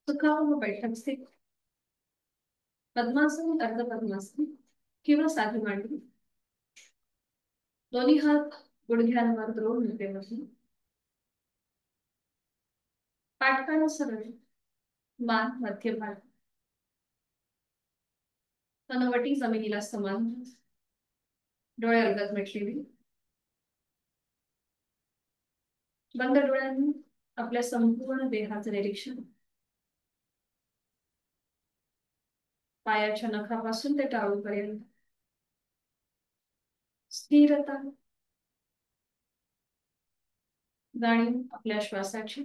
सुखावह बैठक स्थित पद्मासन, अर्ध पद्मासन किंवा साधी मांडणी. दोन्ही हात गुडघ्यांवर रोवून उभे बसून पाठकाला सरळ, मान मध्यभागी, तनवटी जमिनीला समान, डोळे अलगद मिटलेले. बंद डोळ्यांनी आपल्या संपूर्ण देहाचं निरीक्षण, पायाच्या नखापासून ते टाळूपर्यंत. स्थिरता, जाणीव आपल्या श्वासाची.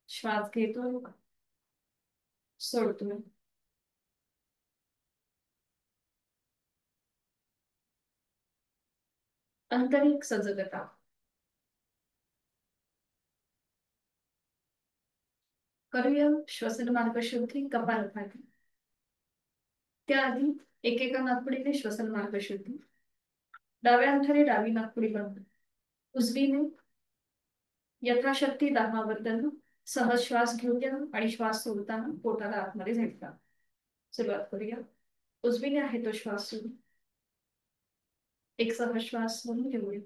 श्वास घेतोय, सोडतोय. आंतरिक सजगता. करूया श्वसन मार्ग शुद्धी कपालभाती. त्याआधी एकेका नाकपुडीने श्वसन मार्ग शुद्धी. डाव्या अंतरे डावी नाकपुडी बंद. उजवीने यथाशक्ती दाहावर्तन. सहज श्वास घेऊया आणि श्वास सोडताना पोटाला आतमध्ये झटका. सुरुवात करूया. उजवीने आहे तो श्वास सुरू. एक सहज श्वास म्हणून घेऊया.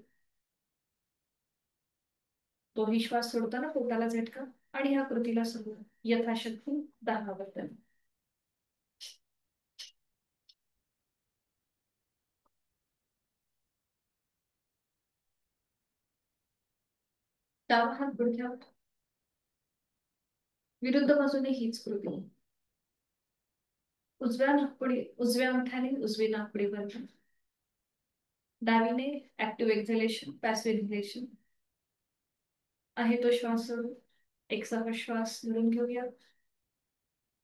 तोही श्वास सोडताना पोटाला झटका आणि या कृतीला सुरुवात. यथाशक्ती दाहावर्तन. डावा हात गुडघ्यावर. विरुद्ध बाजूने हीच कृती. उजव्या अंगठ्याने उजवी नाकपुडी बंद. डावीने ऍक्टिव्ह एक्झलेशन, पॅसिव्ह इन्हेलेशन. आहे तो श्वास सोडू. एक सहज श्वास धरून घेऊया.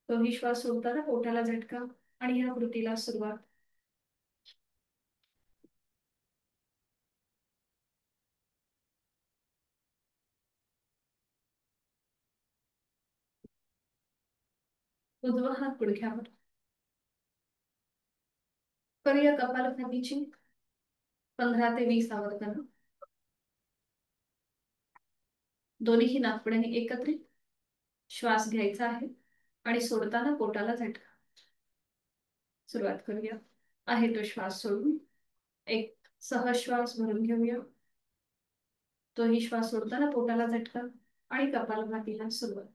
तोही श्वास सोडताना पोटाला झटका आणि या कृतीला सुरुवात. उजवा हात गुडघ्यावर. करूया कपालभातीची 15 ते 20 आवर्तन. दोन्हीही नाकपुड्यांनी एकत्रित श्वास घ्यायचा आहे आणि सोडताना पोटाला झटका. सुरुवात करूया. आहे तो श्वास सोडून एक सहज श्वास भरून घेऊया. तोही श्वास सोडताना पोटाला झटका आणि कपालभातीला सुरुवात.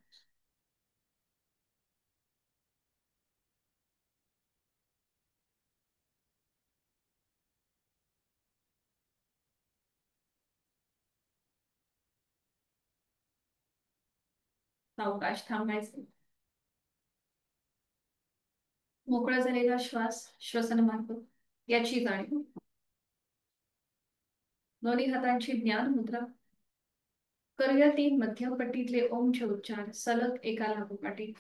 सावकाश थांबायचे. मोकळा झालेला श्वास, श्वसन मार्ग याची जाणीव. दोन्ही हातांची ज्ञान मुद्रा. करूया 3 मध्यम पट्टीतले ओमचे उच्चार सलग एका लागोपाठीत.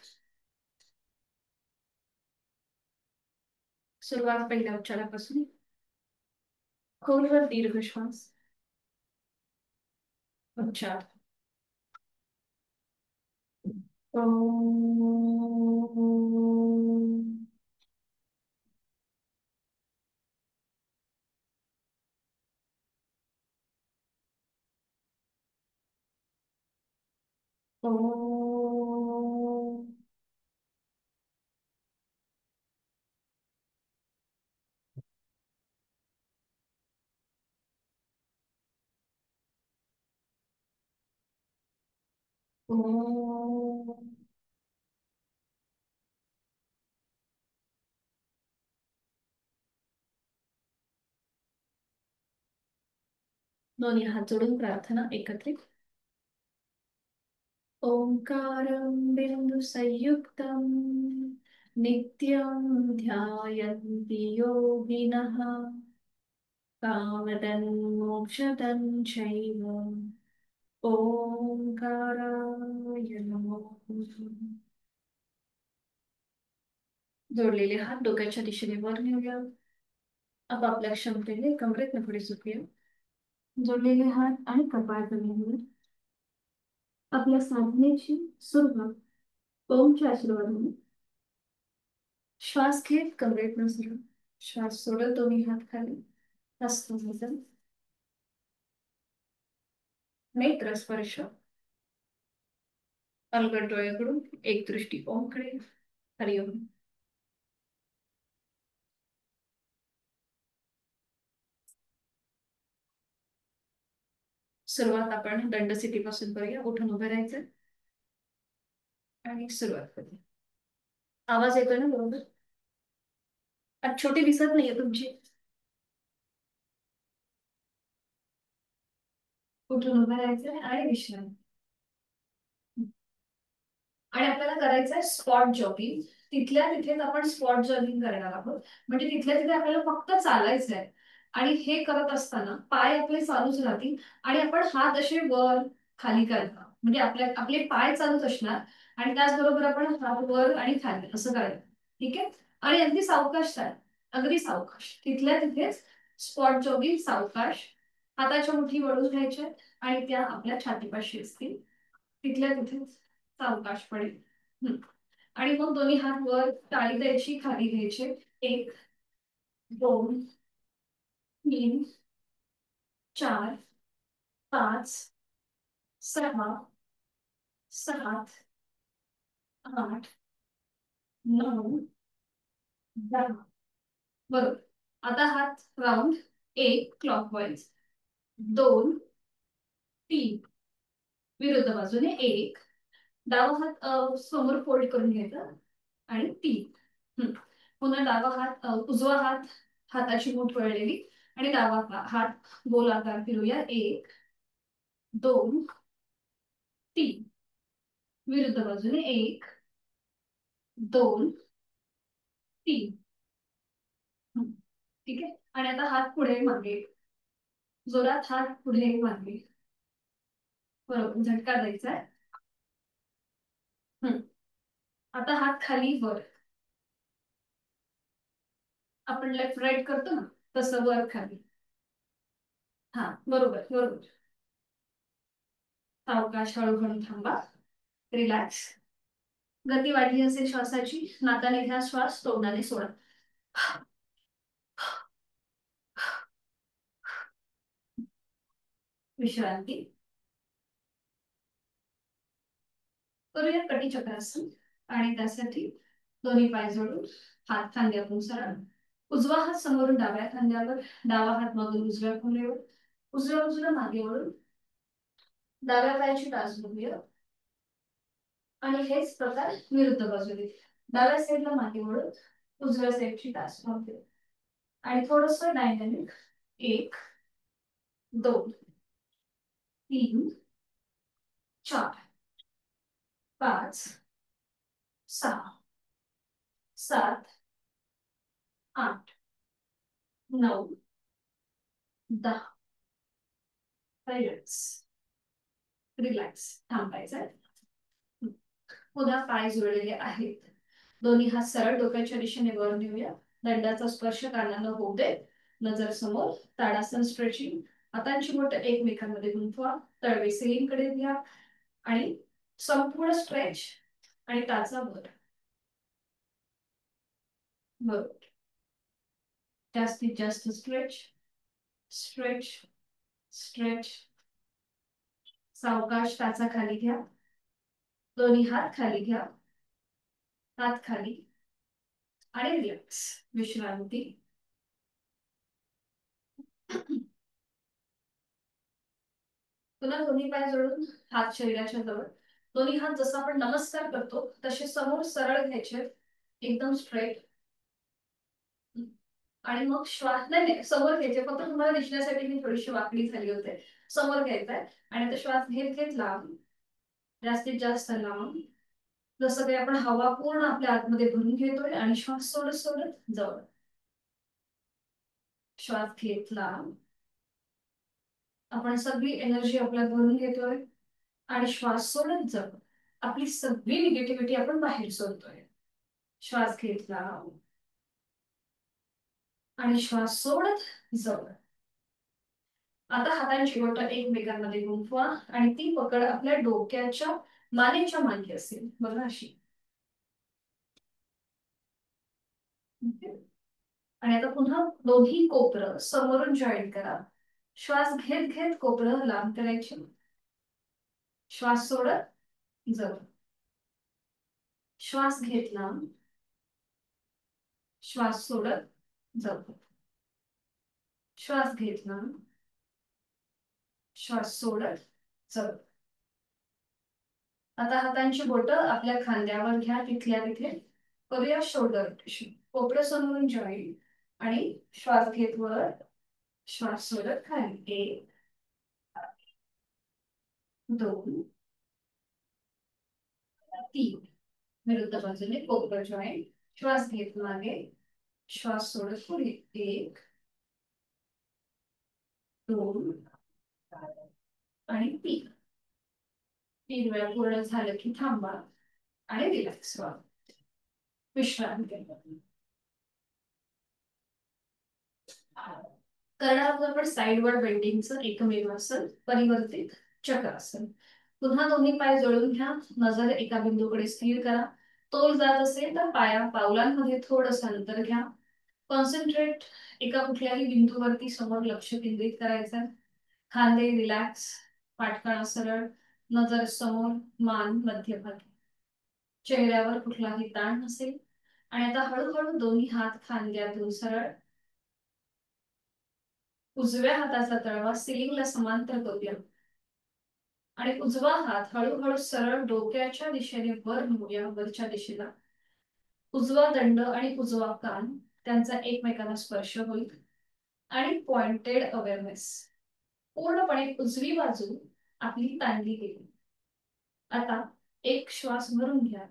सुरुवात पहिल्या उच्चारापासून. खोलवर दीर्घ श्वास. उच्चार. दोन्ही हात जोडून प्रार्थना एकत्रित. ओंकारं बिंदु संयुक्तं नित्यं ध्यायन्ति योगिनः कामदं मोक्षदं चैव. ओंकाराय नमः. जोडलेले हात डोक्याच्या दिशेने वर नेऊया. आपापल्या क्षमतेने कमरेतनं पुढे झुकूया. जोडलेले हात आणि कपाळ जमिनीवर. आपल्या साधनेची सुरुवात ओमच्या आशीर्वादाने. श्वास घेत कमरेतनं सुरू. श्वास सोडत दोन्ही हात खाली. हस्तमोजन. नेत्र स्पर्श. अलगद डोळ्याकडून एक दृष्टी ओमकडे. हरिओम. सुरुवात आपण दंड पासून करूया. उठून उभे राहायचं आणि सुरुवात करूया. आवाज येतोय ना बरोबर? आज छोटी दिसत नाहीये तुमची. उठून उभे राहायचं आणि विश्रांती. आणि आपल्याला करायचं आहे स्पॉट जॉगिंग. तिथल्या तिथेच आपण स्पॉट जॉगिंग करणार आहोत. म्हणजे तिथल्या तिथे आपल्याला फक्त चालायचं आहे. आणि हे करत असताना पाय आपले चालूच राहतील आणि आपण हात असे वर खाली करणार. म्हणजे आपले पाय चालूच असणार आणि त्याचबरोबर आपण हात वर आणि खाली असं करायचं. ठीक आहे. आणि अगदी सावकाश चाल. अगदी सावकाश तिथल्या तिथेच स्पॉट जॉगिंग सावकाश. हाताच्या मुठी वळून घ्यायच्या आणि त्या आपल्या छातीपाशी असतील. तिथल्या तिथेच सावकाशपणे. आणि मग दोन्ही हात वर टाळी द्यायची खाली घ्यायचे. 1 2 3 4 5 6 7 8 9 10. बरोबर. आता हात राऊंड. 1 क्लॉकवाईज. 2 3 विरुद्ध बाजूने. 1 डावा हात समोर फोल्ड करून घ्यायचा आणि 3. पुन्हा डावा हात उजवा हात हाताची मूठ वळलेली आणि डावा हात गोलाकार फिरूया. 1 2 3 विरुद्ध बाजूने. 1 2 3. ठीक आहे. आणि आता हात पुढे मागे. जोरात हात पुढे मागे. बरोबर. झटका द्यायचा आहे. आता हात खाली वर. आपण लेफ्ट राईट करतो ना तसं वर खाली. हा बरोबर बरोबर. सावकाश हळूहळू थांबा. रिलॅक्स. गती वाढली असेल श्वासाची नाकाने घ्या श्वास. तोंडाने सोडा. विश्रांती. करूया कटी चक्रासन. आणि त्यासाठी दोन्ही पाय जोडून हात खांद्यातून सरळ. उजवा हात समोरून डाव्या खांद्यावर. डावा हात मधून उजव्या खांद्यावर. उजव्या बाजूला मागे वळून डाव्या पायाची टाच बघूया. आणि हेच प्रकार विरुद्ध बाजूने. डाव्या साईडला मागे वळून उजव्या साईडची टाच बघूया. आणि थोडस डायनॅमिक. 1 2 3 4 5 6 7 8 9 10. रिलॅक्स. रिलॅक्स थांबायचं. पुन्हा पाय जोडलेले आहेत. दोन्ही हात सरळ डोक्याच्या दिशेने वर नेऊया. दंडाचा स्पर्श कानांना होऊ दे. नजर समोर. ताडासन स्ट्रेचिंग. हातांची बोट एकमेकांमध्ये गुंतवा. तळवे सिलिंग कडे घ्या आणि संपूर्ण स्ट्रेच आणि टाचा वर. बरोबर. जास्तीत जास्त स्ट्रेच स्ट्रेच स्ट्रेच. सावकाश टाचा खाली घ्या. दोन्ही हात खाली घ्या. हात खाली आणि रिलॅक्स. विश्रांती. पुन्हा दोन्ही पाय जोडून हात शरीराच्या जवळ. दोन्ही हात जसं आपण नमस्कार करतो तसे समोर सरळ घ्यायचे. एकदम स्ट्रेट. आणि मग श्वास नाही समोर घ्यायचे. फक्त तुम्हाला दिसण्यासाठी मी थोडीशी वाकडी झाली होते. समोर घ्यायचंय आणि आता श्वास घेत घेत लांब. जास्तीत जास्त लांब. जसं काही आपण हवा पूर्ण आपल्या आतमध्ये भरून घेतोय आणि श्वास सोडत सोडत जवळ. श्वास घेत लांब. आपण सगळी एनर्जी आपल्यात भरून घेतोय आणि श्वास सोडत जवळ. आपली सगळी निगेटिव्हिटी आपण बाहेर सोडतोय. श्वास घेतला आणि श्वास सोडत जवळ. आता हातांची बोट एकमेकांमध्ये गुंफवा आणि ती पकड आपल्या डोक्याच्या मानेच्या मागे असेल बघा अशी. आणि आता पुन्हा दोन्ही कोपरं समोरून जॉईन करा. श्वास घेत घेत कोपरं लांब करायचे. श्वास सोडत जवळ. श्वास घेतला, श्वास सोडत जाऊ. श्वास घेतला, श्वास सोडत जाऊ. आता हातांची बोटं आपल्या खांद्यावर घ्या, तिथल्या तिथे करूया शोल्डर रोटेशन. कोपरं समोरून जॉईन आणि श्वास घेत वर, श्वास सोडत खाली. 1 2 3. विरुद्ध बाजूने कोपर जॉईन. श्वास घेत मागे, श्वास सोडत पुढे. 1 2 आणि 3. 3 वेळा पूर्ण झालं की थांबा आणि रिलॅक्स व्हा. विश्रांती घ्या. करणार आहोत आपण साइडवर बेंडिंगचं एकमेव आसन, परिवर्तित चक्रासन. पुन्हा दोन्ही पाय जोडून घ्या, नजर एका बिंदूकडे स्थिर करा. तोल जात असेल तर पावलांमध्ये थोडंसं अंतर घ्या. कॉन्सन्ट्रेट एका कुठल्याही बिंदूवरती समोर लक्ष केंद्रित करायचं. खांदे रिलॅक्स, पाठकणा सरळ, नजर समोर, मान मध्यभागी. चेहऱ्यावर कुठलाही ताण नसेल. आणि आता हळूहळू दोन्ही हात खांद्यातून सरळ. उजव्या हाताचा तळवा सिलिंगला समांतर करूया आणि उजवा हात हळूहळू सरळ डोक्याच्या दिशेने वर नेऊया, वरच्या दिशेला. उजवा दंड आणि उजवा कान त्यांचा एकमेकांना स्पर्श होईल आणि पॉइंटेड अवेअरनेस. पूर्णपणे उजवी बाजू आपली ताणली गेली. आता एक श्वास भरून घ्या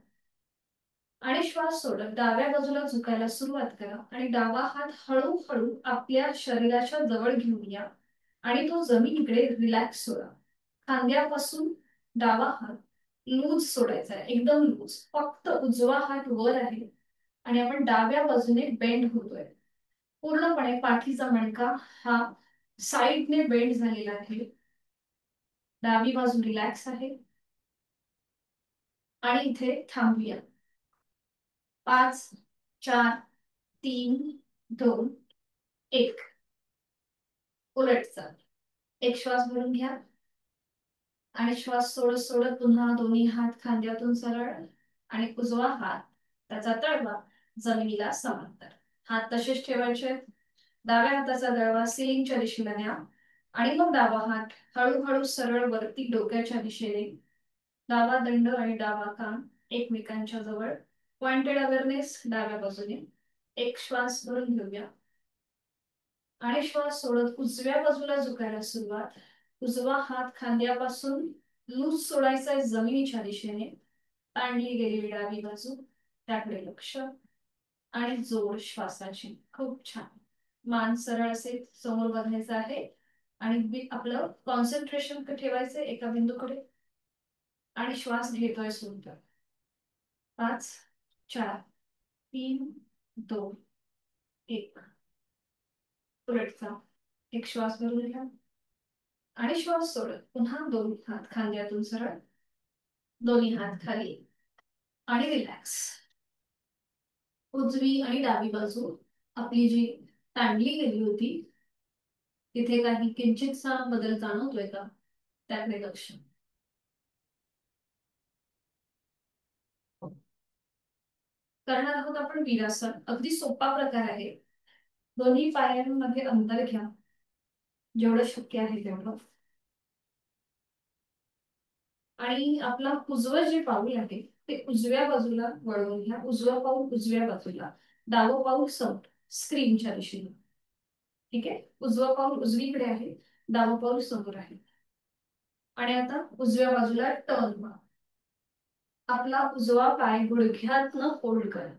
आणि श्वास सोडत डाव्या बाजूला झुकायला सुरुवात करा आणि डावा हात हळूहळू आपल्या शरीराच्या जवळ घेऊन या आणि तो जमिनीकडे रिलॅक्स सोडा. खांद्यापासून डावा हात लूज सोडायचा आहे, एकदम लूज. फक्त उजवा हात वर आहे आणि आपण डाव्या बाजूने बेंड होतोय. पूर्णपणे पाठीचा मणका हा साइडने बेंड झालेला आहे. डावी बाजू रिलॅक्स आहे आणि इथे थांबूया. 5 4 3 2 1. उलट चाल. एक श्वास भरून घ्या आणि श्वास सोडत सोडत पुन्हा दोन्ही हात खांद्यातून सरळ आणि उजवा हात त्याचा तळवा जमिनीला समांतर. हात तसेच ठेवायचे. डाव्या हाताचा तळवा सिलिंगच्या दिशेला न्या आणि मग डावा हात हळूहळू सरळ वरती डोक्याच्या दिशेने. डावा दंड आणि डावा कान एकमेकांच्या जवळ. पॉइंटेड अवेअरनेस डाव्या बाजूने. एक श्वास भरून घेऊया आणि श्वास सोडत उजव्या बाजूला झुकायला सुरुवात. उजवा हात खांद्यापासून लूज सोडायचा जमिनीच्या दिशेने. ताणली गेलेली डावी बाजू त्याकडे लक्ष आणि जोड श्वासाची. खूप छान. मान सरळ असेल, समोर बघायचं आहे आणि आपलं कॉन्सन्ट्रेशन ठेवायचं एका बिंदूकडे आणि श्वास घेतोय सुद्धा. 5 4 3 2 1. उलटचा एक श्वास भरून घ्या आणि श्वास सोडत पुन्हा दोन हात खांद्यातून सरळ. दोन्ही हात खाली आणि रिलॅक्स. उजवी आणि डावी बाजू आपली जी ताणली गेली होती तिथे काही किंचितसा बदल जाणवतोय का त्याकडे लक्ष. करणार आहोत आपण वीरासन. अगदी सोपा प्रकार आहे. दोन्ही पायांमध्ये अंतर घ्या जेवढं शक्य आहे तेवढं आणि आपला उजवं जे पाऊल आहे ते उजव्या बाजूला वळवून घ्या. उजवं पाऊल उजव्या बाजूला, डावं पाऊल समोर स्क्रीनच्या दिशेने. ठीक आहे. उजवं पाऊल उजवीकडे आहे, डावं पाऊल समोर आहे. आणि आता उजव्या बाजूला टर्न व्हा. आपला उजवा पाय गुडघ्यातनं फोल्ड करा.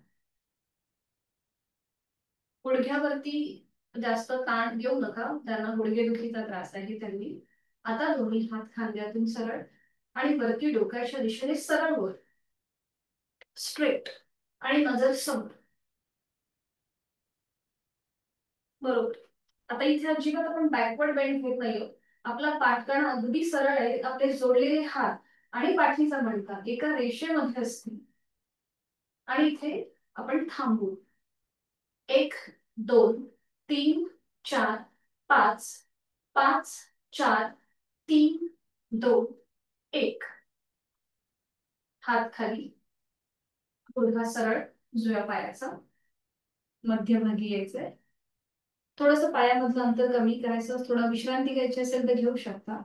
गुडघ्यावरती जास्त ताण देऊ नका, त्यांना गुडघेदुखीचा त्रास आहे त्यांनी. आता दोन्ही हात खांद्यातून सरळ आणि वरती डोक्याच्या दिशेने सरळ वर स्ट्रेट आणि नजर समोर. बरोबर. आता इथे अजिबात आपण बॅकवर्ड बेंड घेत नाहीये. आपला पाठकणा अगदी सरळ आहे. आपले जोडलेले हात आणि पाठीचा मणका एका रेषेमध्ये असतील आणि इथे आपण थांबू. 1 2 3 4 5 5 4 3 2 1. हात खाली गुडघा सरळ उजव्या पायाचा, मध्यभागी यायचंय. थोडस पायामधलं अंतर कमी करायचं, थोडा विश्रांती घ्यायची असेल तर घेऊ शकता.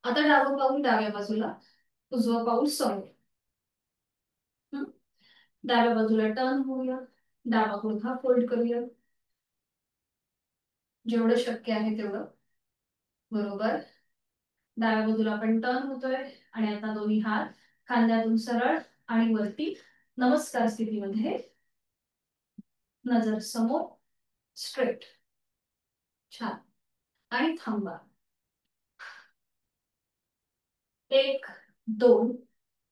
आता डावं पाऊल डाव्या बाजूला, उजवं पाऊल समोर. डाव्या बाजूला टर्न होऊया, डावा गुडघा फोल्ड करूया, जेवढं शक्य आहे तेवढं. बरोबर. डाव्या बाजूला आपण टर्न होतोय आणि आता दोन्ही हात खांद्यातून सरळ आणि वरती नमस्कार स्थितीमध्ये, नजर समोर, स्ट्रेट. छान. आणि थांबा. 1 2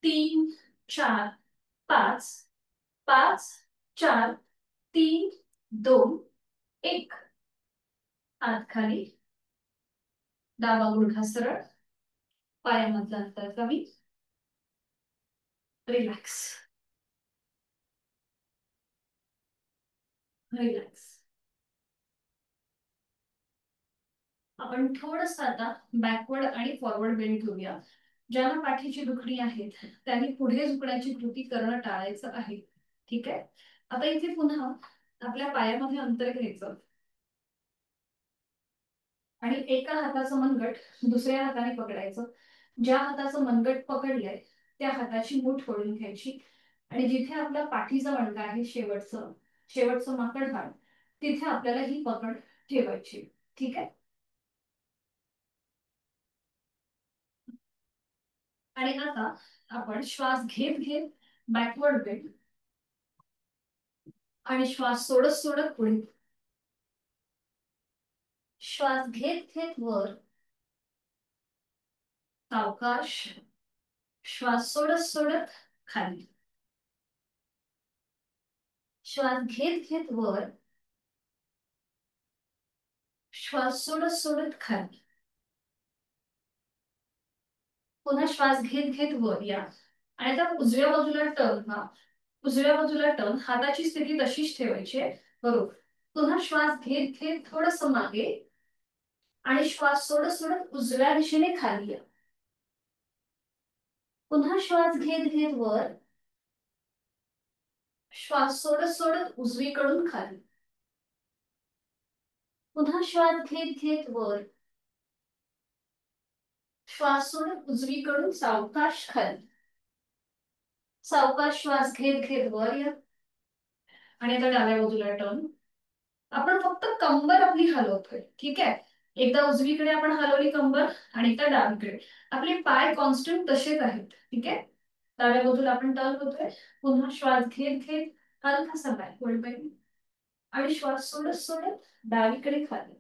3 4 5, 5 4 3 2 1. हात खाली, डावा गुडघा सरळ, पायामधलं अंतर कमी, रिलॅक्स. रिलॅक्स. आपण थोडस आता बॅकवर्ड आणि फॉरवर्ड बेंड घेऊया. ज्यांना पाठीची दुखणी आहेत त्यांनी पुढे झुकण्याची कृती करणं टाळायचं आहे. ठीक आहे. आता इथे पुन्हा आपल्या पायामध्ये अंतर घ्यायचं आणि एका हाताचं मनगट दुसऱ्या हाताने पकडायचं. ज्या हाताचं मनगट पकडलंय त्या हाताची मूठ ओढून घ्यायची आणि जिथे आपला पाठीचा मणका आहे, शेवटचं शेवटचं माकड हाड, तिथे आपल्याला ही पकड ठेवायची. ठीक आहे. आणि आता आपण श्वास घेत घेत बॅकवर्ड बेंड आणि श्वास सोडत सोडत पुढे. श्वास घेत घेत वर, सावकाश. श्वास सोडत सोडत खाली. श्वास घेत घेत वर, श्वास सोडत सोडत खाली. पुन्हा श्वास घेत घेत वर या. आणि आता उजव्या बाजूला टर्न. उजव्या बाजूला टर्न, हाताची स्थिती तशीच ठेवायची आहे. बरोबर. पुन्हा श्वास घेत घेत थोडस मागे आणि श्वास सोडत सोडत उजव्या दिशेने खाली या. पुन्हा श्वास घेत घेत वर, श्वास सोडत सोडत उजवीकडून खाली. पुन्हा श्वास घेत घेत वर, श्वास सोडत उजवीकडून सावकाश खाली. सावकाश श्वास घेत घेत वर या. आणि आता डाव्या बाजूला टर्न. आपण फक्त कंबर आपली हलवतोय. ठीक आहे. एकदा उजवीकडे आपण हलवली कंबर आणि एकदा डावीकडे. आपले पाय कॉन्स्टंट तसेच आहेत. ठीक आहे. डाव्या बाजूला आपण टर्न होतोय. पुन्हा श्वास घेत घेत हलकासा बॅकवर्ड बेंड आणि श्वास सोडत सोडत डावीकडे खाली.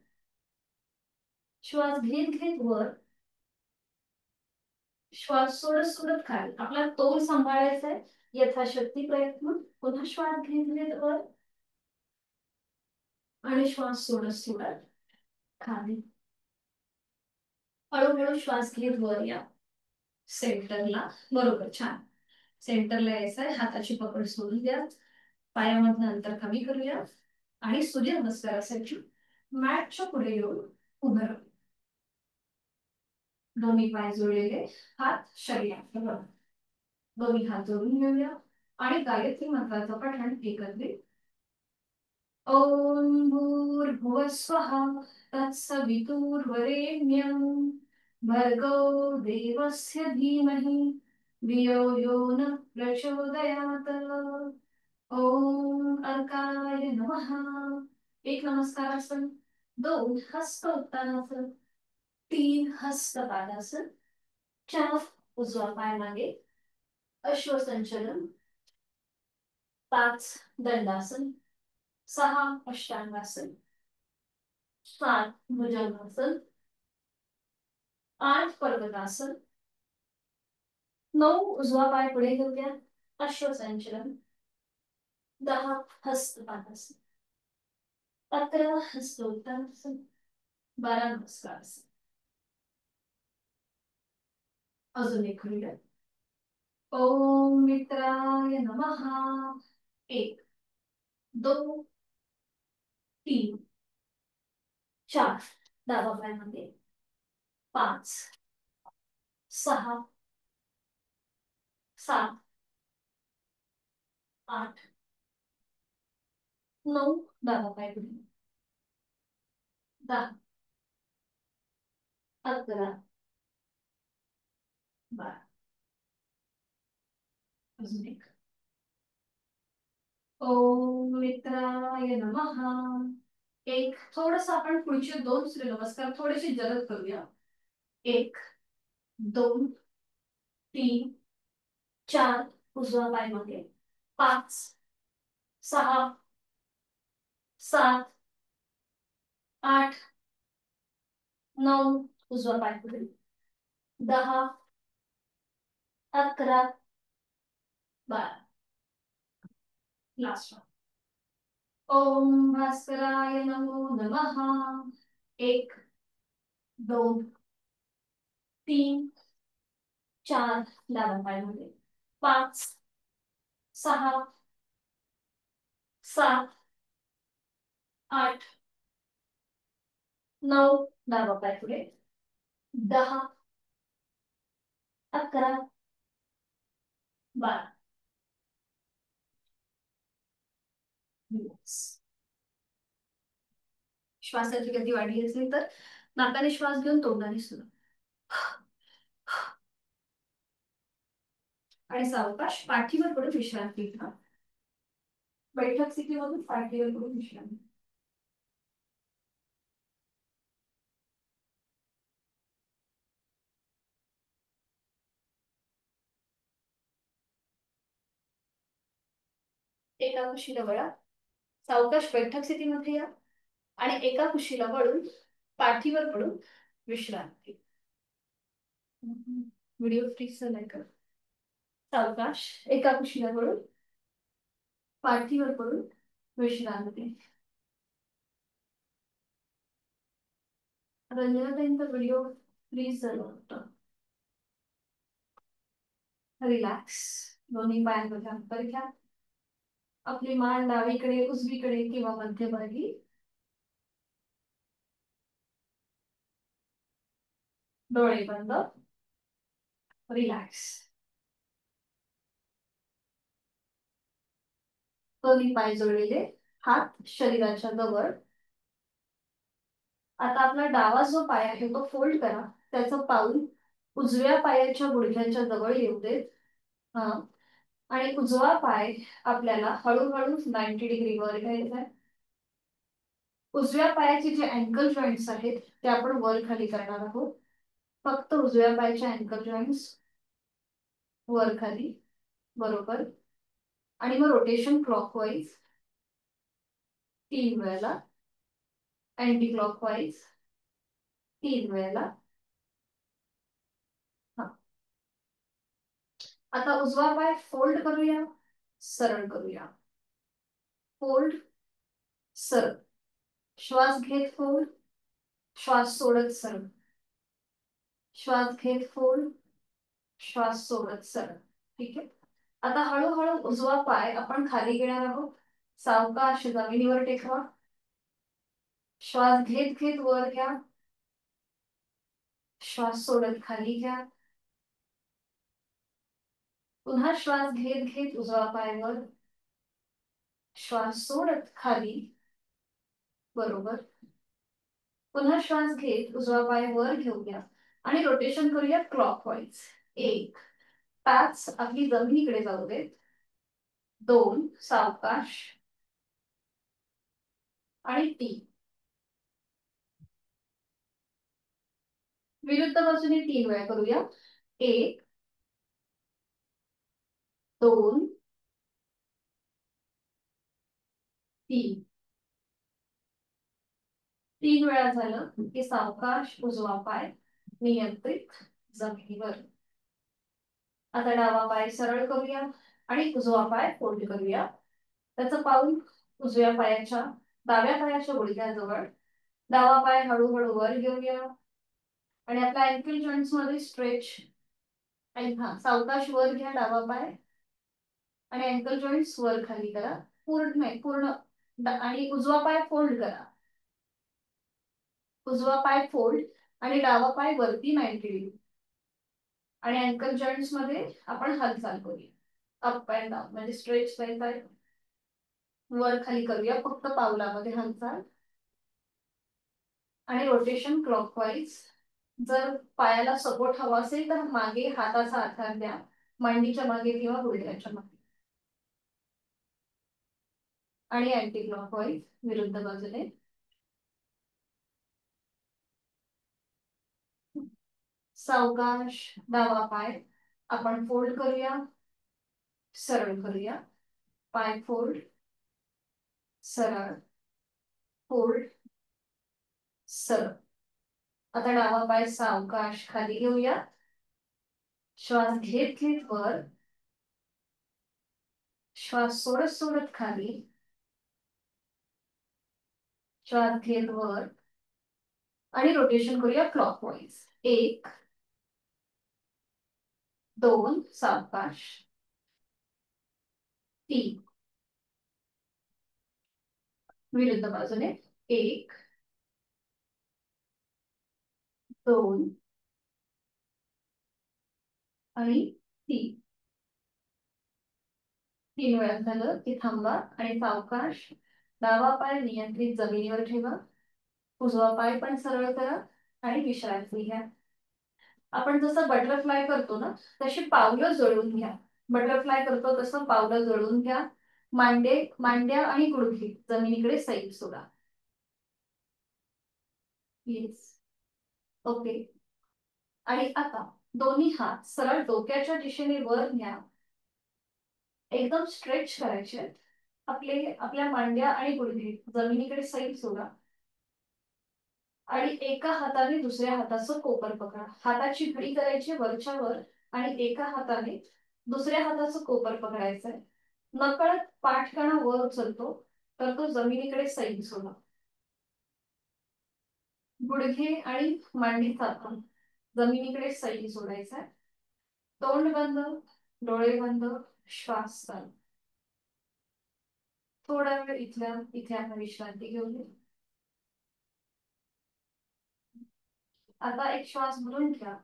श्वास घेत घेत वर, श्वास सोडत सोडत खाली. आपला तोल सांभाळायचा आहे यथाशक्ती प्रयत्न. पुन्हा श्वास घेत घेत वर आणि श्वास सोडत सोडत खाली. हळूहळू श्वास घेत वर या, सेंटरला. बरोबर. छान. सेंटरला यायचंय. हाताची पकड सोडून द्या. पायामधलं अंतर कमी करूया आणि सूर्य नमस्कारासाठी मॅटच्या पुढे येऊन उभं राहू. दोन्ही पाय जोडलेले, हात शरीरात. दोन्ही हात जोडून घेऊया आणि गायत्री मंत्राचं पठण एकत्रित. ओम भूर्भुवः स्वः तत्सवितुर्वरेण्यं भर्गो देवस्य धीमहि धियो यो नः प्रचोदयात्. ओम अर्काय नमः. एक नमस्कारासन, 2 हस्त उत्तानासन, 3 हस्त पादासन, 4 उजवा पाय मागे, अश्वसंचलन, 5 दंडासन, 6 अष्टांगासन, 7 भुजंगासन, 8 पर्वतासन, 9 उजवा पाय पुढे घेऊया, अश्वसंचलन, 10 हस्तपादासन, 11 हस्तोत्तानासन, 12 नमस्कारासन. अजून एक करूया. ओम मित्राय नमः. 1 2 3 4 डावा पाय मागे, 5 6 7, 8, 9, डावा पाय पुढे, 10, 11, 12. अजून एक. ओम मित्राय नमः. एक. थोडस आपण पुढचे 2 सूर्यनमस्कार थोडेसे जलद करूया. 1, 2, 3, 4, उजवा पाय मागे, 5, 6, 7, 8, 9, उजवा पाय पुढे, 10, 11, 12. लास्ट. ओम भास्कराय नमो नमः. 1, 2, 3, 4, डावा पाय मागे, 5, 6, 7, 8, 9, डावा पाय पुढे, 10, 11, 12. श्वासाची गती वाढली असेल तर नाकाने श्वास घेऊन तोंडाने सुरू, आणि सावकाश पाठीवर पडून विश्रांती घ्या. बैठक स्थितीमधून पाठीवर पडून विश्रांती. एका कुशीला वळा. सावकाश बैठक स्थितीमध्ये या आणि एका कुशीला वळून पाठीवर पडून विश्रांती. व्हिडिओ फ्रीज झालाय का? सावकाश एका कुशीला वळून पाठीवर पडून विश्रांती. रंजनाताईंचा व्हिडिओ फ्रीज झाला होता. रिलॅक्स. दोन्ही पायांमध्ये अंतर घ्या. आपली मान डावीकडे, उजवीकडे किंवा मध्यभागी. डोळे बंद. रिलॅक्स. दोन्ही पाय जोडलेले, हात शरीराच्या जवळ. आता आपला डावा जो पाय आहे तो फोल्ड करा. त्याचं पाऊल उजव्या पायाच्या गुडघ्याच्या जवळ येऊ देत. हा. आणि उजवा पाय आपल्याला हळूहळू 90 डिग्री वर घ्यायचा आहे. उजव्या पायाचे जे अँकल जॉईंट्स आहेत ते आपण वर खाली करणार आहोत. फक्त उजव्या पायाचे अँकल जॉईंट्स वर खाली. बरोबर. आणि मग रोटेशन क्लॉकवाईज 3 वेळेला, अँटी क्लॉकवाईज 3 वेळेला. आता उजवा पाय फोल्ड करूया, सरळ करूया. फोल्ड, सरळ. श्वास घेत फोल्ड, श्वास सोडत सरळ. श्वास घेत फोल्ड, श्वास सोडत सरळ. ठीक आहे. आता हळूहळू उजवा पाय आपण खाली घेणार आहोत. सावकाश जमिनीवर टेकवा. श्वास घेत घेत वर घ्या. श्वास सोडत खाली घ्या. पुन्हा श्वास घेत घेत उजवा पाय वर. श्वास सोडत खाली. बरोबर. पुन्हा श्वास घेत उजवा पाय वर घेऊया आणि रोटेशन करूया क्लॉकवाईज. 1, 5 आपली जमिनीकडे जाऊ देत. 2, सावकाश. आणि 3. विरुद्ध बाजूने 3 वेळा करूया. 1, 2, 3. 3 वेळा झालं की सावकाश उजवा पाय नियंत्रित जमिनीवर. आता डावा पाय सरळ करूया आणि उजवा पाय फोल्ड करूया. त्याचं पाऊल उजव्या पायाच्या डाव्या पायाच्या गुडघ्याजवळ. डावा पाय हळूहळू वर घेऊया आणि आपल्या अँकल जॉईंट्स मध्ये स्ट्रेच. आणि सावकाश वर घ्या डावा पाय आणि अँकल जॉईंट्स वर खाली करा. पूर्ण नाही, पूर्ण. आणि उजवा पाय फोल्ड करा. उजवा पाय फोल्ड आणि डावा पाय वरती 90 डिग्री. आणि अँकल जॉईंट्स मध्ये आपण हालचाल करूया अप अँड डाऊन, म्हणजे स्ट्रेच बाय वर खाली करूया फक्त पावलामध्ये हालचाल. आणि रोटेशन क्लॉकवाईज. जर पायाला सपोर्ट हवा असेल तर मागे हाताचा आकार द्या, मांडीच्या मागे किंवा गुडघ्याच्या मागे. आणि अँटी क्लॉकवाईज विरुद्ध बाजूने. सावकाश डावा पाय आपण फोल्ड करूया, सरळ करूया. पाय फोल्ड, सरळ, फोल्ड, सरळ. आता डावा पाय सावकाश खाली घेऊया. श्वास घेत घेत वर, श्वास सोडत सोडत खाली, श्वास घेत वर. आणि रोटेशन करूया क्लॉकवाईज. 1 2 सावकाश, 3 विरुद्ध बाजूने. 1 2 आणि 3. 3 वेळा झालं की थांबा आणि सावकाश डावा पाय नियंत्रित जमिनीवर ठेवा, उजवा पाय पण सरळ करा आणि विश्रांती घ्या. आपण जसं बटरफ्लाय करतो ना तशी पावलं जोडून घ्या. बटरफ्लाय करतो तसं पावलं जोडून घ्या. मांड्या आणि गुडघे जमिनीकडे सैल सोडा. Yes, okay. आणि आता दोन्ही हात सरळ डोक्याच्या दिशेने वर न्या. एकदम स्ट्रेच करायचे. आपल्या मांड्या आणि गुडघे जमिनीकडे सैल सोडा. आणि एका हाताने दुसऱ्या हाताचं कोपर पकडा. हाताची घडी करायची वरच्या वर आणि एका हाताने दुसऱ्या हाताचं कोपर पकडायचंय. नकळत पाठकणा वर उचलतो तर तो जमिनीकडे सैल सोडा. गुडघे आणि मांडीचा भाग जमिनीकडे सैल सोडायचा. तोंड बंद, डोळे बंद, श्वास चालू. थोडा वेळ इथे आपण विश्रांती घेऊया. आता एक श्वास भरून घ्या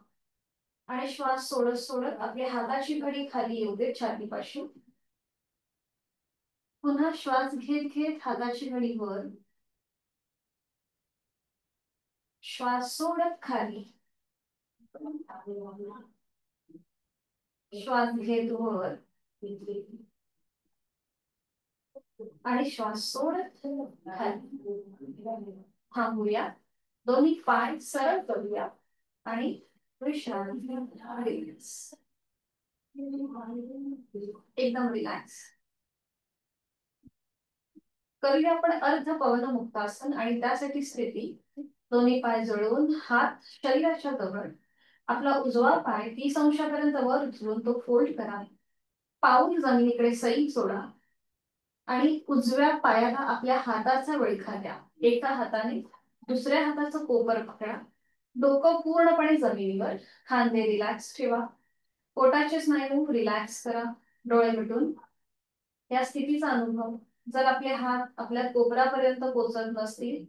आणि श्वास सोडत सोडत आपल्या हाताची घडी खाली येऊ दे छातीपाशी. पुन्हा श्वास घेत घेत हाताची घडी वर, श्वास सोडत खाली, श्वास घेत वर आणि श्वास सोडत खाली. थांबूया. दोन्ही पाय सरळ करूया आणि विश्रांती. एकदम रिलॅक्स करूया आपण अर्ध पवन मुक्तासन. आणि त्यासाठी स्थिती दोन्ही पाय जोडून हात शरीराच्या जवळ. आपला उजवा पाय 30 अंशापर्यंत वर उचलून तो फोल्ड करा. पाऊल जमिनीकडे सैल सोडा आणि उजव्या पायाला आपल्या हाताचा वळखा द्या. एका हाताने दुसऱ्या हाताचं कोपर पकडा. डोकं पूर्णपणे जमिनीवर, खांदे रिलॅक्स ठेवा. पोटाचे स्नायू रिलॅक्स करा, डोळे मिटून. या स्थितीचा अनुभव. जर आपले हात आपल्या कोपरापर्यंत पोहोचत नसतील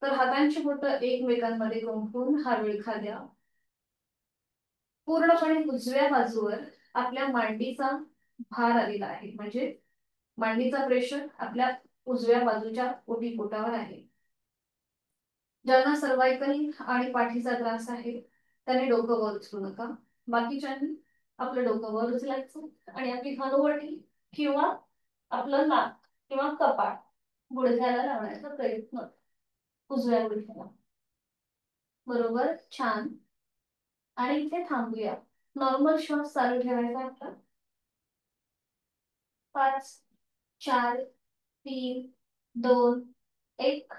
तर हातांची बोटं एकमेकांमध्ये गुंफून हा विळखा द्या. पूर्णपणे उजव्या बाजूवर आपल्या मांडीचा भार आलेला आहे, म्हणजे मांडीचा प्रेशर आपल्या उजव्या बाजूच्या ओटीपोटावर आहे. ज्यांना सर्वायकल आणि पाठीचा त्रास आहे त्याने डोकं वर उचलू नका. बाकीच्यांनी आपलं डोकं वर उचलायचं आणि आपली हनुवटी किंवा आपलं नाक किंवा कपाळ गुडघ्याला लावण्याचा प्रयत्न, उजव्या गुडघ्याला. बरोबर, छान. आणि इथे थांबूया. नॉर्मल श्वास चालू ठेवायचा आपला. 5 4 3 2 1.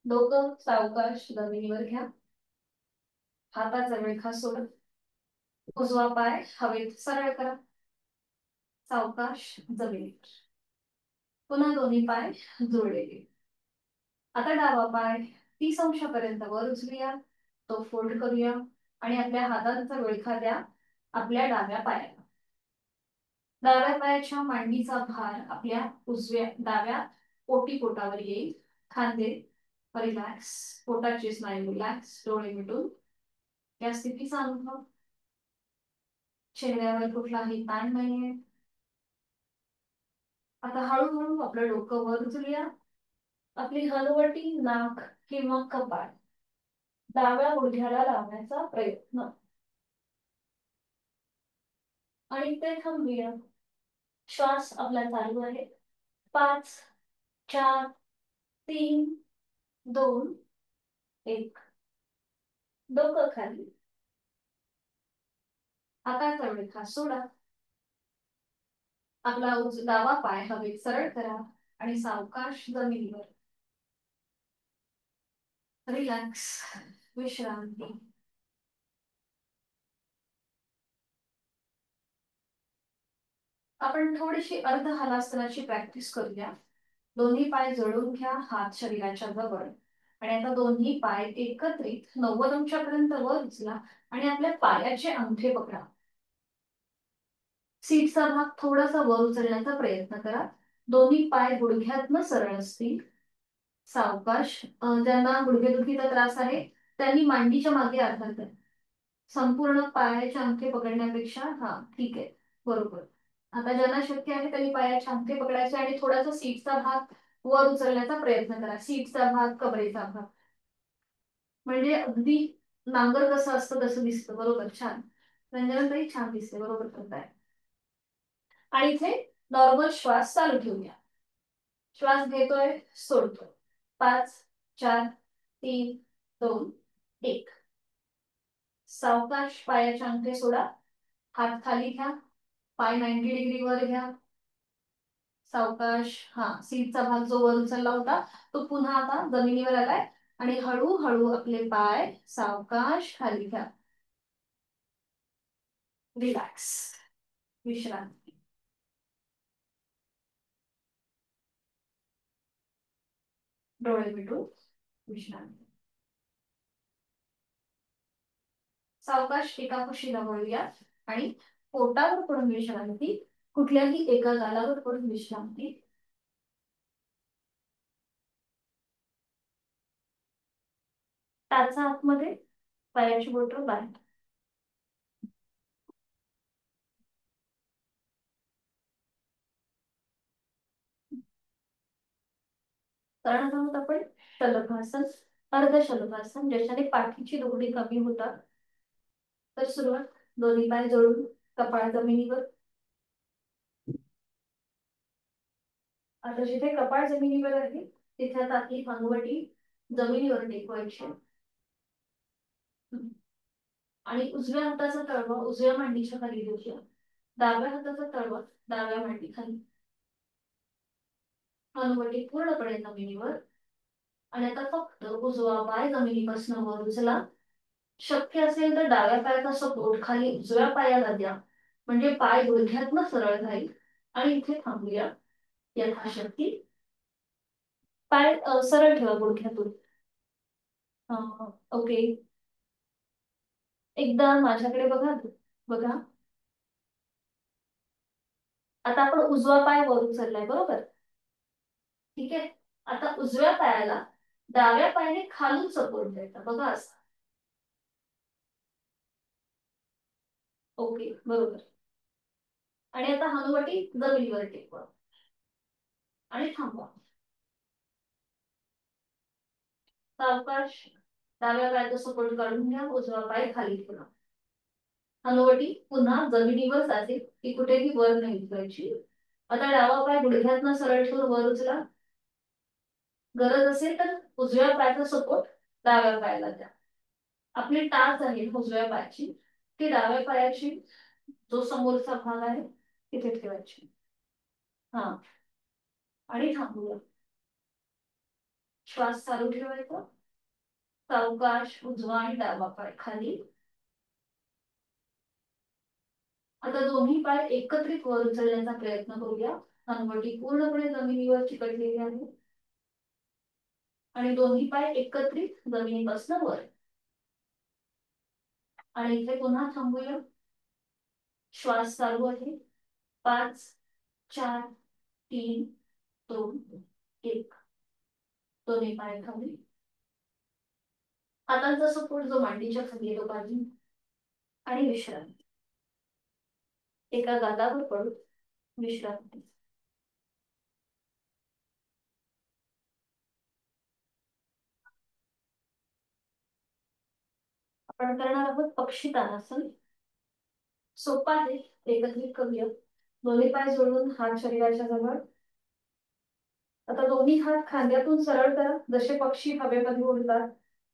डोकं सावकाश जमिनीवर घ्या. हाताचा विळखा सोडा. उजवा पाय हवेत सरळ करा. सावकाश जमिनीवर. पुन्हा दोन्ही पाय जोडलेले. आता डावा पाय 30 अंशापर्यंत वर उचलूया, तो फोल्ड करूया आणि आपल्या हाताचा विळखा द्या आपल्या डाव्या पायाला. डाव्या पायाच्या मांडीचा भार आपल्या डाव्या ओटीपोटावर येईल. खांदे रिलॅक्स, पोटाचे स्नायू रिलॅक्स, डोळे मिटून. या स्थितीचा अनुभव. चेहऱ्यावर कुठलाही ताण नाहीये. आता हळूहळू आपलं डोकं वर उचलूया. आपली हलवटी, नाक किंवा कपाळ डाव्या गुडघ्याला लावण्याचा प्रयत्न आणि ते थांबूया. श्वास आपला चालू आहे. 5, 4, 3, 2, 1. डोकं खाली. हाताचा विळखा सोडा. आपला डावा पाय हवेत सरळ करा आणि सावकाश जमिनीवर. रिलॅक्स, विश्रांती. आपण थोडीशी अर्ध हलासनाची प्रॅक्टिस करूया. दोन्ही पाय जळून घ्या, हात शरीराच्या जवळ. आणि आता दोन्ही पाय एकत्रित 90 अंशापर्यंत वर उचला आणि आपल्या पायाचे अंगठे पकडा. सीटचा भाग थोडासा वर उचलण्याचा प्रयत्न करा. दोन्ही पाय गुडघ्यातनं सरळ असतील. सावकाश. ज्यांना गुडघेदुखीचा त्रास आहे त्यांनी मांडीच्या मागे आधार करा. संपूर्ण पायाचे अंगठे पकडण्यापेक्षा हा ठीक आहे, बरोबर. आता ज्यांना शक्य आहे त्यांनी पायाचे अंगठे पकडायचे आणि थोडासा सीटचा भाग वर उचलण्याचा प्रयत्न करा. सीटचा भाग, कमरेचा भाग, म्हणजे अगदी नांगर कसं असतं तसं दिसतं. बरोबर, छान. रंजनाताई छान दिसते, बरोबर करताय. आणि इथे नॉर्मल श्वास चालू ठेवूया. श्वास घेतोय, सोडतोय. 5, 4, 3, 2, 1. सावकाश पायाचे अंगठे सोडा. हात खाली घ्या. पाय 90 डिग्री वर घ्या. सावकाश. हा, सीटचा भाग जो वर उचलला होता तो पुन्हा आता जमिनीवर आलाय आणि हळूहळू आपले पाय सावकाश खाली घ्या. रिलॅक्स, विश्रांती. डोळे मिटून विश्रांती. सावकाश एका कुशीला वळूया आणि पोटावर पडून विश्रांती. कुठल्याही एका गालावर पडून विश्रांती. टाचा आतमध्ये, पायाची बोटं बाहेर. कारण आहोत आपण शलभासन, अर्ध शलभासन, ज्याच्याने पाठीची दुखणी कमी होतात. तर सुरुवात. दोन्ही पाय जोडून कपाळ जमिनीवर. आता जिथे कपाळ जमिनीवर आहे तिथे आता आपली हनुवटी जमिनीवर टेकवायची आणि उजव्या हाताचा तळवा उजव्या मांडीच्या खाली देऊया. डाव्या हाताचा तळवा डाव्या मांडी खाली. हनुवटी पूर्णपणे जमिनीवर. आणि आता फक्त उजवा पाय जमिनीपासून वर उचला. शक्य असेल तर डाव्या पायाचा सपोर्ट खाली उजव्या पायाला द्या, म्हणजे पाय गुडघ्यातनं सरळ जाईल. आणि इथे थांबूया यथाशक्ती. पाय सरळ ठेवा गुडघ्यातून. ओके. एकदा माझ्याकडे बघा. बघा, आता आपण उजवा पाय वर उचललाय, बरोबर. ठीक आहे. आता उजव्या पायाला डाव्या पायाने खालून सपोर्ट द्यायचा, बघा असं. ओके, बरोबर. आणि आता हनुवटी जमिनीवर टेकवा आणि थांबवा. सावकाश डाव्या पायाचा सपोर्ट काढून घ्या. उजवा पाय खाली ठेवा. हनुवटी पुन्हा जमिनीवर जाते, ती कुठेही वर नाही उचलायची. आता डावा पाय गुडघ्यातनं सरळ ठेवून वर उचला. गरज असेल तर उजव्या पायाचा सपोर्ट डाव्या पायाला द्या. आपली टाच आहे उजव्या पायाची, ती डाव्या पायाची जो समोरचा भाग आहे तिथे ठेवायची. हा, आणि थांबूया. श्वास चालू ठेवायचा. सावकाश उजवा आणि डावा पाय खाली. आता दोन्ही पाय एकत्रित वर उचलण्याचा प्रयत्न करूया. हनुवटी पूर्णपणे जमिनीवर चिकटलेली आहे आणि दोन्ही पाय एकत्रित जमिनीपासून वर. आणि इथे पुन्हा थांबूया. श्वास चालू आहे. 5, 4, 3, 2, 1. दोन्ही पाय खाली. हातांचा सपोर्ट जो मांडीच्या खाली येतो बाजू. आणि विश्रांती. एका गादावर पडून विश्रांती. आपण करणार आहोत पक्षी तानासन. सोपा आहे, एकत्रित करूया. दोन्ही पाय जोडून हात शरीराच्या जवळ. आता दोन्ही हात खांद्यातून सरळ करा, जसे पक्षी हवेमध्ये उडतात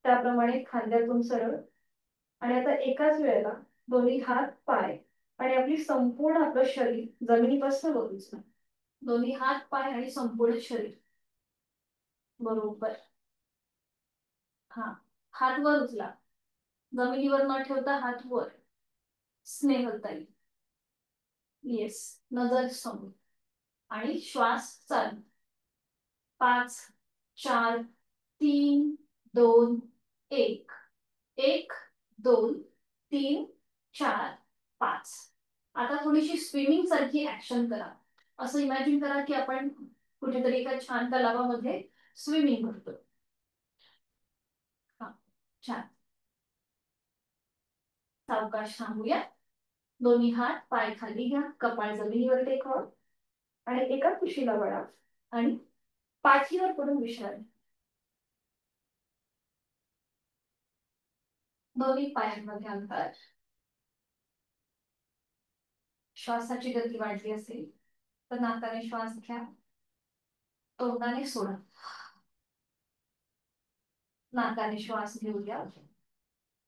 त्याप्रमाणे खांद्यातून सरळ. आणि आता एकाच वेळेला दोन्ही हात, पाय आणि आपली संपूर्ण आपलं शरीर जमिनीपासून वर उचला. दोन्ही हात, पाय आणि संपूर्ण शरीर बरोबर. हा, हात वर उचला, जमिनीवर न ठेवता हात वर. स्नेहलताई. येस. नजर समोर आणि श्वास चालू. 5, 4, 3, 2, 1. 1, 2, 3, 4, 5. आता थोडीशी स्विमिंग सारखी ऍक्शन करा. असं इमॅजिन करा की आपण कुठेतरी एका छान तलावामध्ये स्विमिंग करतो. हा, छान. सावकाश थांबूया. दोन्ही हात, पाय खाली घ्या, कपाळ जमिनीवर टेकवा आणि एका कुशीला वळा आणि पाठीवर पडून विश्रांती. दोन्ही पायांमध्ये अंतर. श्वासाची गती वाढली असेल तर नाकाने श्वास घ्या, तोंडाने सोडा. नाकाने श्वास घेऊया,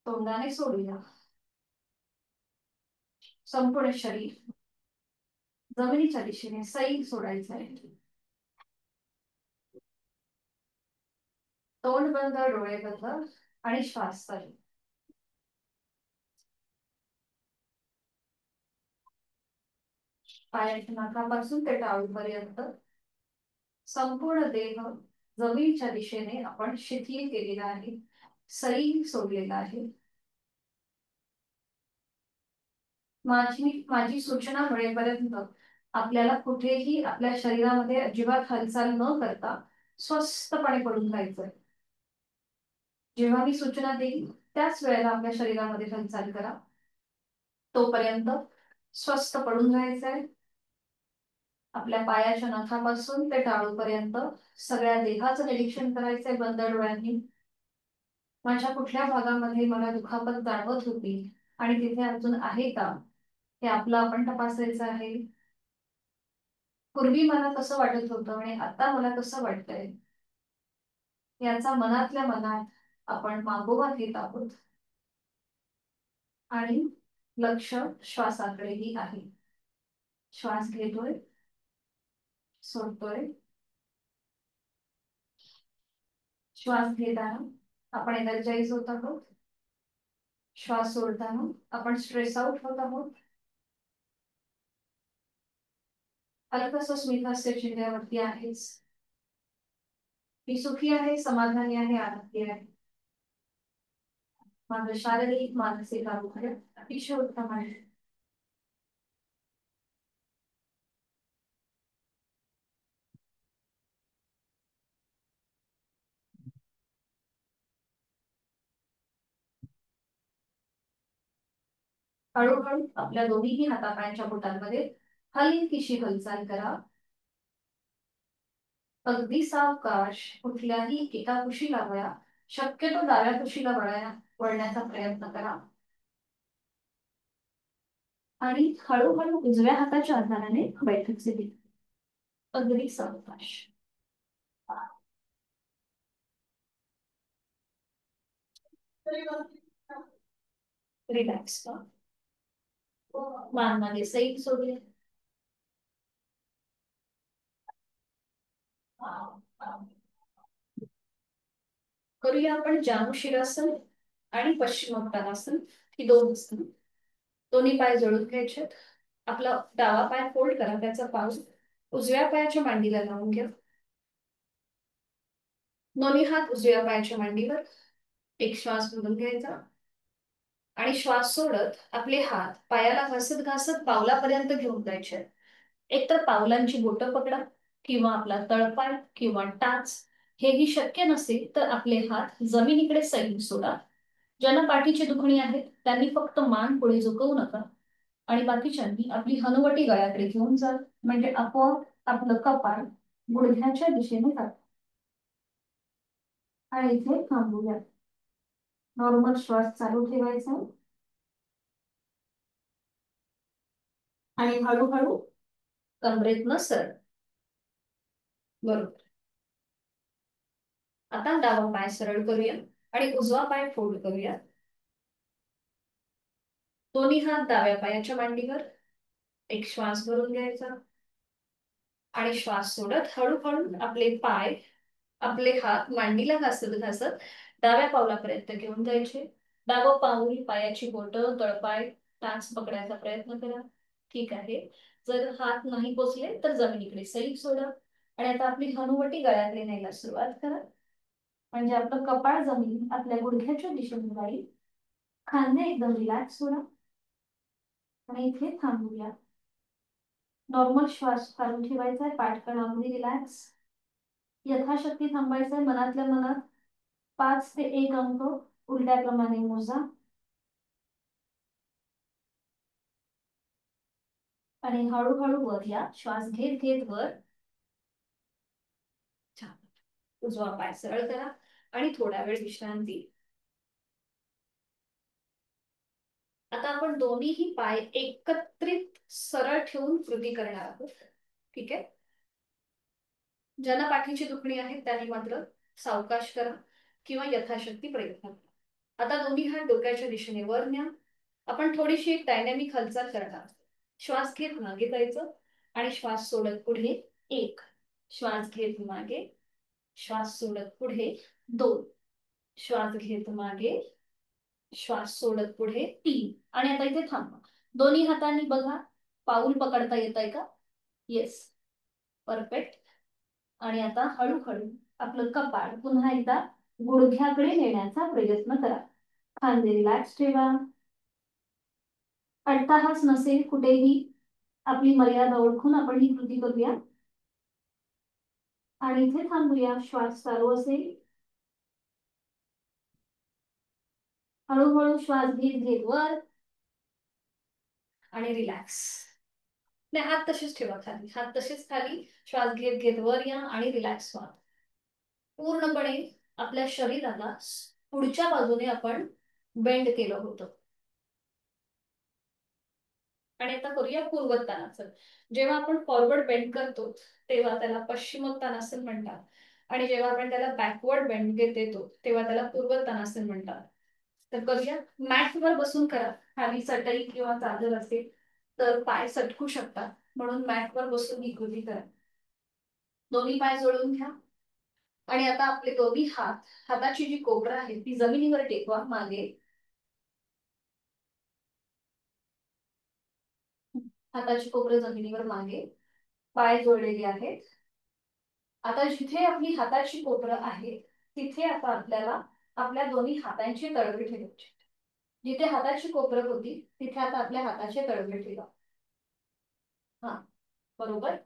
तोंडाने सोडूया. संपूर्ण शरीर जमिनीच्या दिशेने सैल सोडायचं आहे. तोंड बंद, डोळे बंद आणि श्वास चालू. पायाच्या नाकापासून ते टाळूपर्यंत संपूर्ण देह जमिनीच्या दिशेने आपण शिथिल केलेला आहे, सैल सोडलेला आहे. माझी सूचना मिळेपर्यंत आपल्याला कुठेही आपल्या शरीरामध्ये अजिबात हालचाल न करता स्वस्थपणे पडून राहायचंय. जेव्हा मी सूचना देईल त्याच वेळेला आपल्या शरीरामध्ये हालचाल करा. तोपर्यंत स्वस्थ पडून राहायचंय. आपल्या पायाच्या नखापासून ते टाळूपर्यंत सगळ्या देहाचं निरीक्षण करायचंय बंद डोळ्यांनी. माझ्या कुठल्या भागामध्ये मला दुखापत जाणवत होती आणि तिथे अजून आहे का हे आपलं आपण तपासायचं आहे. पूर्वी मला कसं वाटत होतं आणि आता मला कसं वाटतंय याचा मनातल्या मनात आपण मागोवा घेत आहोत. आणि लक्ष श्वासाकडेही आहे. श्वास घेतोय, सोडतोय. श्वास घेताना आपण एनर्जाइज होत आहोत. श्वास सोडताना आपण स्ट्रेस आउट होत आहोत. हलकसं स्मित हास्य चेहऱ्यावरती आहेच. मी सुखी आहे, समाधानी आहे, आनंदी आहे. माझं शारीरिक मानसिक आरोग्य अतिशय उत्तम आहे. हळूहळू आपल्या दोन्हीही हातापायांच्या बोटांमध्ये हलकीशी हालचाल करा. अगदी सावकाश कुठल्याही एका कुशीला वळा. शक्यतो डाव्या कुशीला वळण्याचा प्रयत्न करा आणि हळूहळू उजव्या हाताच्या आधाराने बैठक सिद्धी. अगदी सावकाश. रिलॅक्स. मान मागे सैल सोडूया. करूया आपण जानुशिरासन आणि पश्चिमोत्तानासन ही दोन असतात. दोन्ही पाय जोडून घ्यायचे. आपला डावा पाय फोल्ड करा, त्याचा पाऊस उजव्या पायाच्या मांडीला लावून घ्या. दोन्ही हात उजव्या पायाच्या मांडीवर. एक श्वास भरून घ्यायचा आणि श्वास सोडत आपले हात पायाला घासत घासत पावलापर्यंत घेऊन जायचे. एकतर पावलांची बोटं पकडा किंवा आपला तळपाय किंवा टाच. हेही शक्य नसेल तर आपले हात जमिनीकडे सैल सोडा. ज्यांना पाठीची दुखणी आहे त्यांनी फक्त मान पुढे झुकवू नका. आणि बाकीच्यांनी आपली हनुवटी गळ्याकडे घेऊन जा, म्हणजे आपोआप आपलं कपाळ गुडघ्याच्या दिशेने जात. आणि इथे थांबूया. नॉर्मल श्वास चालू ठेवायचा आणि हळूहळू कमरेतनं सरळ. बरोबर. आता डावा पाय सरळ करूया आणि उजवा पाय फोल्ड करूया. दोन्ही हात डाव्या पायाच्या मांडीवर. एक श्वास भरून घ्यायचा आणि श्वास सोडत हळूहळू आपले पाय, आपले हात मांडीला घासत घासत डाव्या पावलापर्यंत घेऊन जायचे. डावं पाऊल, पायाची बोटं, तळपाय टाच पकडायचा प्रयत्न करा. ठीक आहे. जर हात नाही पोचले तर जमिनीकडे सैल सोडा आणि आता आपली हनुवटी गळ्याकडे न्यायला सुरुवात करा, म्हणजे आपलं कपाळ जमीन आपल्या गुडघ्याच्या दिशेने जाईल. खांदे एकदम रिलॅक्स सोडा आणि इथे थांबूया. नॉर्मल श्वास चालू ठेवायचा आहे, पाठकण अगदी रिलॅक्स. यथाशक्ती थांबायचंय मनातल्या मनात. 5 ते 1 अंक उलट्या क्रमाने मोजा आणि हळूहळू वर या. श्वास घेत घेत वर. छान. उजवा पाय सरळ करा आणि थोडा वेळ विश्रांती. आता आपण दोन्हीही पाय एकत्रित सरळ ठेवून कृती करणार आहोत. ठीक आहे. ज्यांना पाठीची दुखणी आहे त्यांनी मात्र सावकाश करा किंवा यथाशक्ती प्रयत्न करा. आता दोन्ही हात डोक्याच्या दिशेने वर न्या. आपण थोडीशी एक डायनॅमिक हालचाल करणार. श्वास घेत मागे जायचं आणि श्वास सोडत पुढे 1. श्वास घेत मागे, श्वास सोडत पुढे 2. श्वास घेत मागे, श्वास सोडत पुढे 3. आणि आता इथे थांबा. दोन्ही हातांनी बघा पाऊल पकडता येत आहे का? येस. परफेक्ट. आणि आता हळूहळू आपलं कपाळ पुन्हा एकदा गुडघ्याकडे नेण्याचा प्रयत्न करा. खांदे रिलॅक्स ठेवा. अट्टाहास नसेल कुठेही. आपली मर्यादा ओळखून आपण ही कृती करूया आणि इथे थांबूया. श्वास चालू असेल. हळूहळू श्वास घेत घेत वर आणि रिलॅक्स. नाही, हात तसेच ठेवा खाली. हात तसेच खाली. श्वास घेत घेत वर या आणि रिलॅक्स व्हा. पूर्णपणे आपल्या शरीराला पुढच्या बाजूने आपण बेंड केलं होतं. आणि आता करूया पूर्वोत्तानासन. जेव्हा आपण फॉरवर्ड बेंड करतो तेव्हा त्याला पश्चिमोत्तानासन म्हणतात आणि जेव्हा आपण त्याला बॅकवर्ड बेंड देतो तेव्हा त्याला पूर्वोत्तानासन म्हणतात. तर करूया. मॅटवर बसून करा. खाली चटई किंवा चादर असेल तर पाय सटकू शकतात, म्हणून मॅटवर बसून ही कृती करा. दोन्ही पाय जोडून घ्या आणि आता आपले दोन्ही हात, हाताची जी कोपरं आहे ती जमिनीवर टेकवा मागे. हाताची कोपरं जमिनीवर मागे, पाय जोडलेले आहेत. आता जिथे आपली हाताची कोपरं आहे तिथे आता आपल्याला आपल्या दोन्ही हातांची तळवे ठेवायची. जिथे हाताची कोपरं होती तिथे आता आपल्या हाताचे तळवे ठेवा. हा, बरोबर.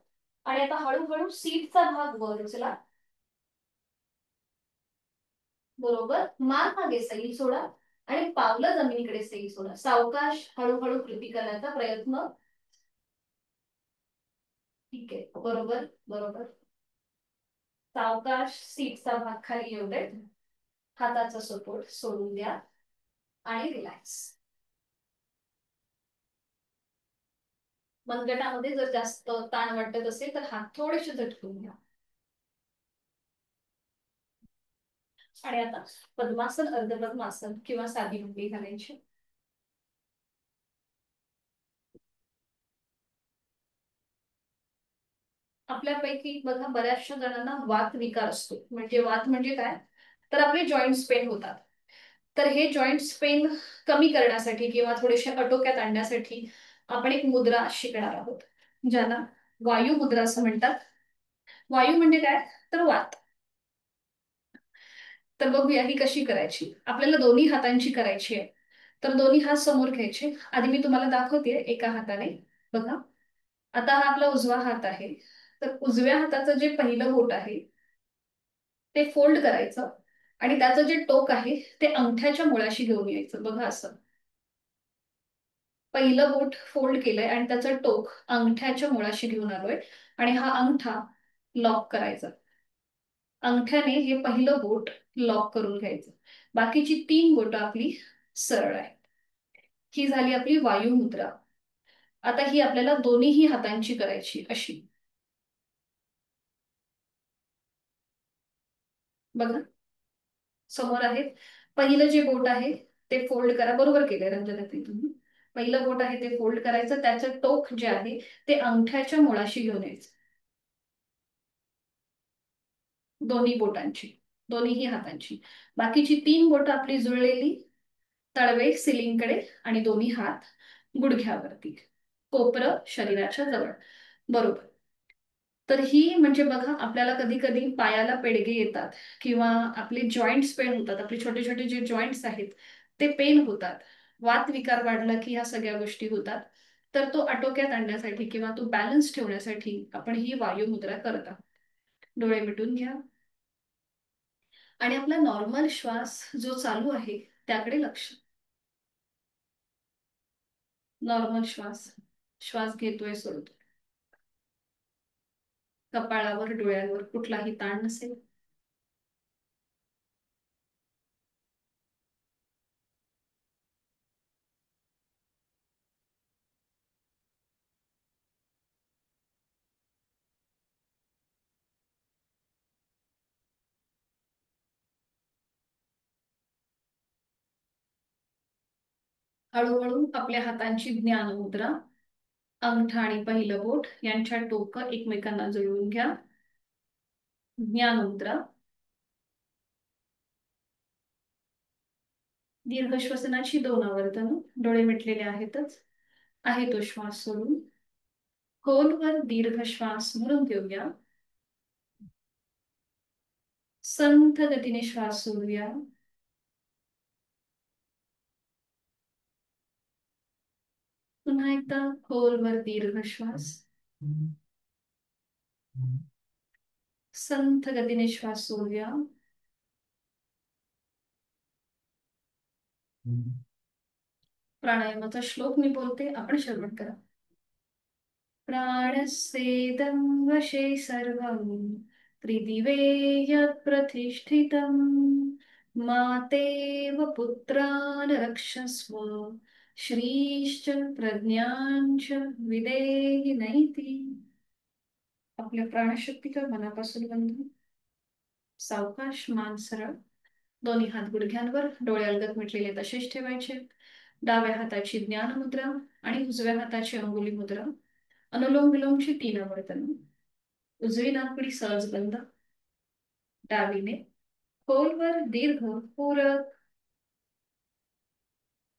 आणि आता हळूहळू सीटचा भाग वर उचला. बरोबर. मान मागे सैल सोडा आणि पावलं जमिनीकडे सैल सोडा. सावकाश हळूहळू कृती करण्याचा प्रयत्न. ठीक आहे. बरोबर बरोबर. सावकाश सीटचा भाग खाली येऊ दे. हाताचा सपोर्ट सोडून द्या आणि रिलॅक्स. मनगटामध्ये जर जास्त ताण वाटत असेल तर हात थोडेसे झटकून घ्या. आणि आता पद्मासन, अर्धपद्मासन किंवा साधी मुंडी घालायची. आपल्यापैकी बघा बऱ्याचशा जणांना वात विकार असतो. म्हणजे वात म्हणजे काय, तर आपले जॉईंट्स पेन होतात. तर हे जॉईंट्स पेन कमी करण्यासाठी किंवा थोडेसे आटोक्यात आणण्यासाठी आपण एक मुद्रा शिकणार आहोत, ज्याला वायू मुद्रा असं म्हणतात. वायू म्हणजे काय, तर वात. तर बघूया ही कशी करायची. आपल्याला दोन्ही हातांची करायची आहे. तर दोन्ही हात समोर घ्यायचे. आधी मी तुम्हाला दाखवते एका हाताने. बघा, आता हा आपला उजवा हात आहे. तर उजव्या हाताचं जे पहिलं बोट आहे ते फोल्ड करायचं आणि त्याचं जे टोक आहे ते अंगठ्याच्या मुळाशी घेऊन यायचं. बघा असं. पहिलं बोट फोल्ड केलंय आणि त्याचं टोक अंगठ्याच्या मुळाशी घेऊन आलोय आणि हा अंगठा लॉक करायचा. अंगठ्याने हे पहिलं बोट लॉक करून घ्यायचं. बाकीची 3 बोटं आपली सरळ आहेत. ही झाली आपली वायू मुद्रा. आता ही आपल्याला दोन्हीही हातांची करायची अशी. बघा समोर आहे. पहिलं जे बोट आहे ते फोल्ड करा. बरोबर केलंय रंजना ताई तुम्ही. पहिलं बोट आहे ते फोल्ड करायचं. त्याचं टोक जे आहे ते अंगठ्याच्या मुळाशी घेऊन यायचं. दोन्ही बोटांची, दोन्हीही हातांची. बाकीची 3 बोटं आपली जुळलेली, तळवे सिलिंगकडे आणि दोन्ही हात गुडघ्यावरती, कोपरं शरीराच्या जवळ. बरोबर. तर ही म्हणजे बघा आपल्याला कधी कधी पायाला पेडगे येतात किंवा आपले जॉईंट्स पेन होतात. आपले छोटे छोटे जे जॉईंट्स आहेत ते पेन होतात. वात विकार वाढला की ह्या सगळ्या गोष्टी होतात. तर तो आटोक्यात आणण्यासाठी किंवा तो बॅलन्स ठेवण्यासाठी आपण ही वायू मुद्रा करत आहोत. डोळे मिटून घ्या आणि आपला नॉर्मल श्वास जो चालू आहे त्याकडे लक्ष. नॉर्मल श्वास, श्वास घेतोय सोडतोय. कपाळावर डोळ्यांवर कुठलाही ताण नसेल. हळूहळू आपल्या हातांची ज्ञान मुद्रा, अंगठा आणि पहिलं बोट यांच्या टोकं एकमेकांना जुळवून घ्या. ज्ञान मुद्रा. दीर्घ श्वसनाची 2 आवर्तन. डोळे मिटलेले आहेतच. आहे तो श्वास सोडून खोलवर दीर्घ श्वास भरून घेऊया. संथ गतीने श्वास सोडूया. पुन्हा एकदा खोलवर दीर्घ श्वास. संथ गतीने श्वास सोडूया. प्राणायामाचा श्लोक मी बोलते, आपण श्रवण करा. प्राणस्येदं वशे सर्वं त्रिदिवे यत्प्रतिष्ठितं मातेव पुत्रान् रक्षस्व श्रीश्च प्रज्ञांच विदेहि नैति. आपल्या प्राणशक्तीचा मनापासून बंधू. सावकाश मान सरळ. दोन्ही हात गुडघ्यांवर, डोळे अलगद मिटलेले तसेच ठेवायचे. डाव्या हाताची ज्ञान मुद्रा आणि उजव्या हाताची अंगुली मुद्रा. अनुलोम विलोमची 3 आवर्तन. उजवी नाकपुडी सहज बंद. डावीने खोलवर दीर्घ पूरक.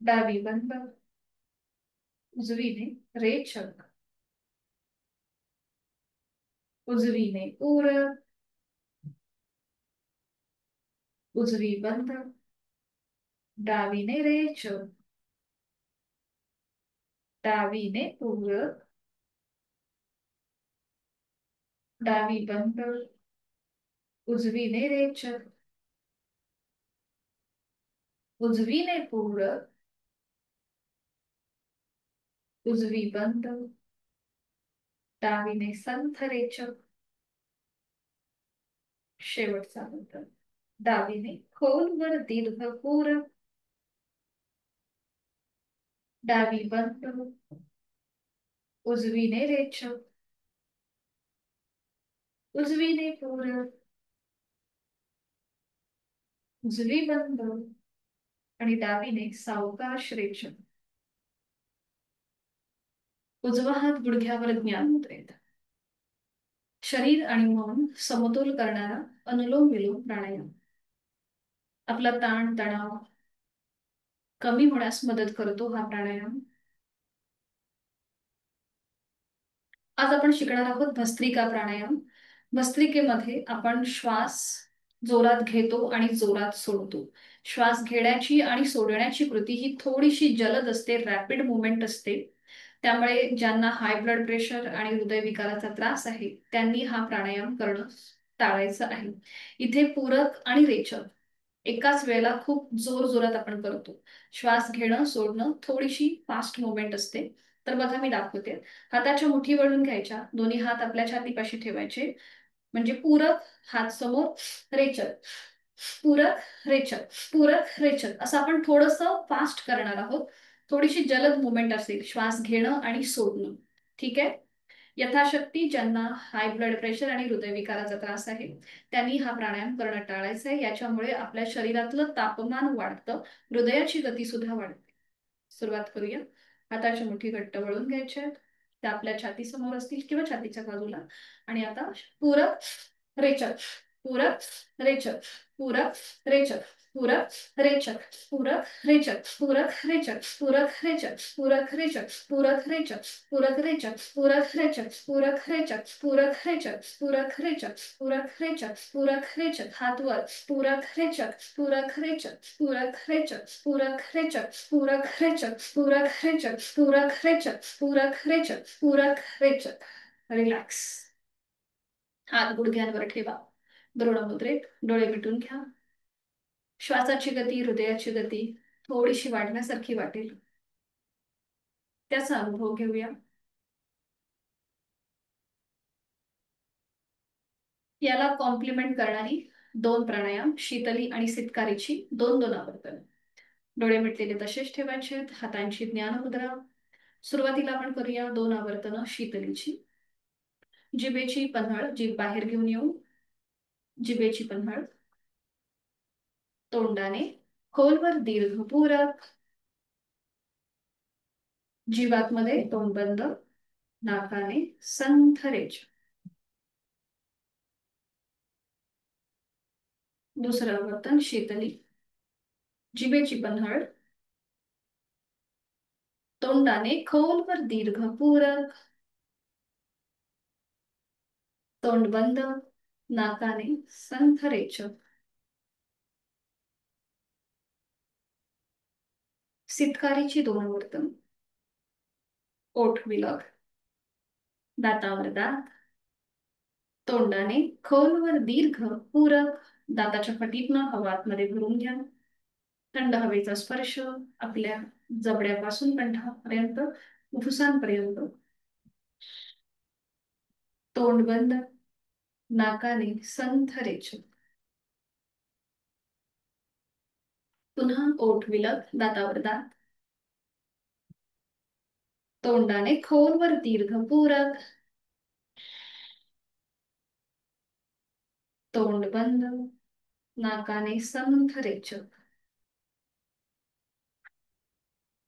डावी बंद. उजवीने रेचक. उजवीने पूरक. उजवी बंद. डावीने रेचक. डावीने पूरक. डावी बंद. उजवीने रेचक. उजवीने पूरक. उजवी बंद. डावीने संथ रेचक. शेवटचा मंत्र. डावीने खोलवर दीर्घ पूरक. डावी बंद. उजवीने रेचक. उजवीने पूरक. उजवी बंद आणि डावीने सावकाश रेचक. उजवा हात गुडघ्यावर ज्ञान मुद्रेत. शरीर आणि मन समतोल करणारा अनुलोम विलोम प्राणायाम आपला ताण तणाव कमी होण्यास मदत करतो हा प्राणायाम. आज आपण शिकणार आहोत भस्त्रिका प्राणायाम. भस्त्रिकेमध्ये आपण श्वास जोरात घेतो आणि जोरात सोडतो. श्वास घेण्याची आणि सोडण्याची कृती ही थोडीशी जलद असते, रॅपिड मुवमेंट असते. त्यामुळे ज्यांना हाय ब्लड प्रेशर आणि हृदयविकाराचा त्रास आहे त्यांनी हा प्राणायाम करणं टाळायचं आहे. इथे पूरक आणि रेचक एकाच वेळेला खूप जोर जोरात आपण करतो. श्वास घेणं सोडणं थोडीशी फास्ट मुवमेंट असते. तर बघा मी दाखवते. हाताच्या मुठी वळून घ्यायच्या, दोन्ही हात आपल्या छातीपाशी ठेवायचे, म्हणजे पूरक, हात समोर, रेचल, पूरक, रेचल, पूरक, रेचल, असं आपण थोडस फास्ट करणार आहोत. थोडीशी जलद मुवमेंट असेल श्वास घेणं आणि सोडणं. ठीक आहे. यथाशक्ती ज्यांना हाय ब्लड प्रेशर आणि हृदयविकाराचा त्रास आहे त्यांनी हा प्राणायाम करणं टाळायचं आहे. याच्यामुळे आपल्या शरीरातलं तापमान वाढतं, हृदयाची गती सुद्धा वाढते. सुरुवात करूया. हाताच्या मुठी घट्ट वळून घ्यायच्या आहेत, त्या आपल्या छाती समोर असतील किंवा छातीच्या बाजूला. आणि आता पूरक, रेचक, पूरक, रेचक, पूरक, रेचक, पूरक, रेचक, पूरक, रेचक, पूरक, रेचक, पूरक, रेचक, पूरक, रेचक, पूरक, रेचक, पूरक, रेचक, पूरक, रेचक, पूरक, रेचक, पूरक, रेचक, पूरक, रेचक, पूरक, रेचक, पूरक, रेचक, हात वर, पूरक, रेचक, पूरक, रेचक, पूरक, रेचक, पूरक, रेचक, पूरक, रेचक, पूरक, रेचक, पूरक, रेचक, पूरक, रेचक, पूरक, रेचक. रिलॅक्स. हात गुडघ्यांवर ठेवा. द्रोण मुद्रेत डोळे मिटून घ्या. श्वासाची गती, हृदयाची गती थोडीशी वाढण्यासारखी वाटेल, त्याचा अनुभव घेऊया. याला कॉम्प्लिमेंट करणारी दोन प्राणायाम, शीतली आणि सितकारीची, दोन दोन आवर्तन. डोळे मिटलेले तसेच ठेवायचे आहेत, हातांची ज्ञानमुद्रा. सुरुवातीला आपण करूया 2 आवर्तनं शीतलीची. जिभेची पन्हळ, जीभ बाहेर घेऊन येऊ. जिभेची पन्हळ. तोंडाने खोलवर दीर्घ पूरक. जीभ आतमध्ये, तोंड बंद. नाकाने संथ रेचन. दुसरं आवर्तन शीतली. जिभेची पन्हळ. तोंडाने खोलवर दीर्घ पूरक. तोंड बंद. नाकाने संथ रेचक. सितकारीची 2 आवर्तन. ओठ विलग. दातावर दात. तोंडाने खोलवर दीर्घ पूरक. दाताच्या फटीतनं हवा आतमध्ये भरून घ्या. थंड हवेचा स्पर्श आपल्या जबड्यापासून कंठापर्यंत, फुफ्फुसांपर्यंत. तोंड बंद. नाकाने संथ रेचक. पुन्हा ओठ विलग, दातावर दात. तोंडाने खोलवर दीर्घ पूरक. तोंड बंद. नाकाने संथ रेचक.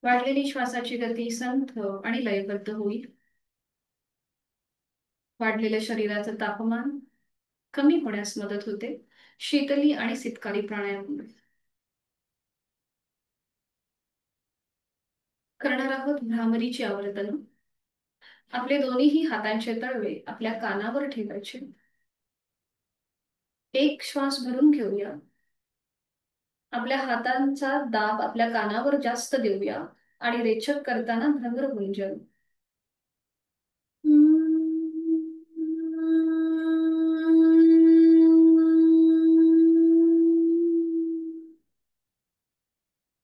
वाढलेली श्वासाची गती संथ आणि लयबद्ध होईल. वाढलेल्या शरीराचं तापमान कमी होण्यास मदत होते शीतली आणि सितकारी प्राणायामामुळे. करणार आहोत भ्रामरीची आवर्तन. आपले दोन्हीही हातांचे तळवे आपल्या कानावर ठेवायचे. एक श्वास भरून घेऊया. आपल्या हातांचा दाब आपल्या कानावर जास्त देऊया आणि रेचक करताना भ्रमर गुंजन.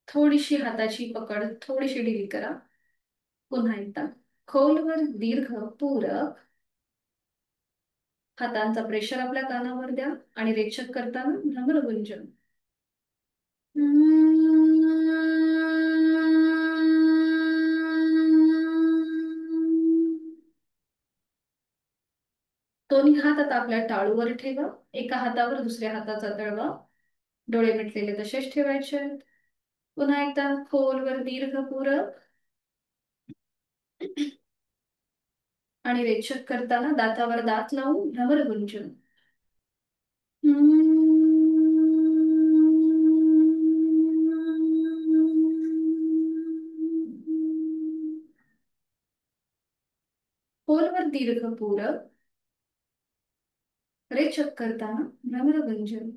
थोडीशी हाताची पकड थोडीशी ढिली करा. पुन्हा एकदा खोलवर दीर्घ पूरक. हातांचा प्रेशर आपल्या कानावर द्या आणि रेचक करताना भ्रमर गुंजन. दोन्ही हात आता आपल्या टाळूवर ठेवा. एका हातावर दुसऱ्या हाताचा तळवा. डोळे मिटलेले तसेच ठेवायचे. पुन्हा एकदा खोलवर दीर्घ पूरक. आणि रेचक करताना दातावर दात लावून भ्रमर गुंजन. खोलवर दीर्घ पूरक. रेचक करताना भ्रमर गुंजन.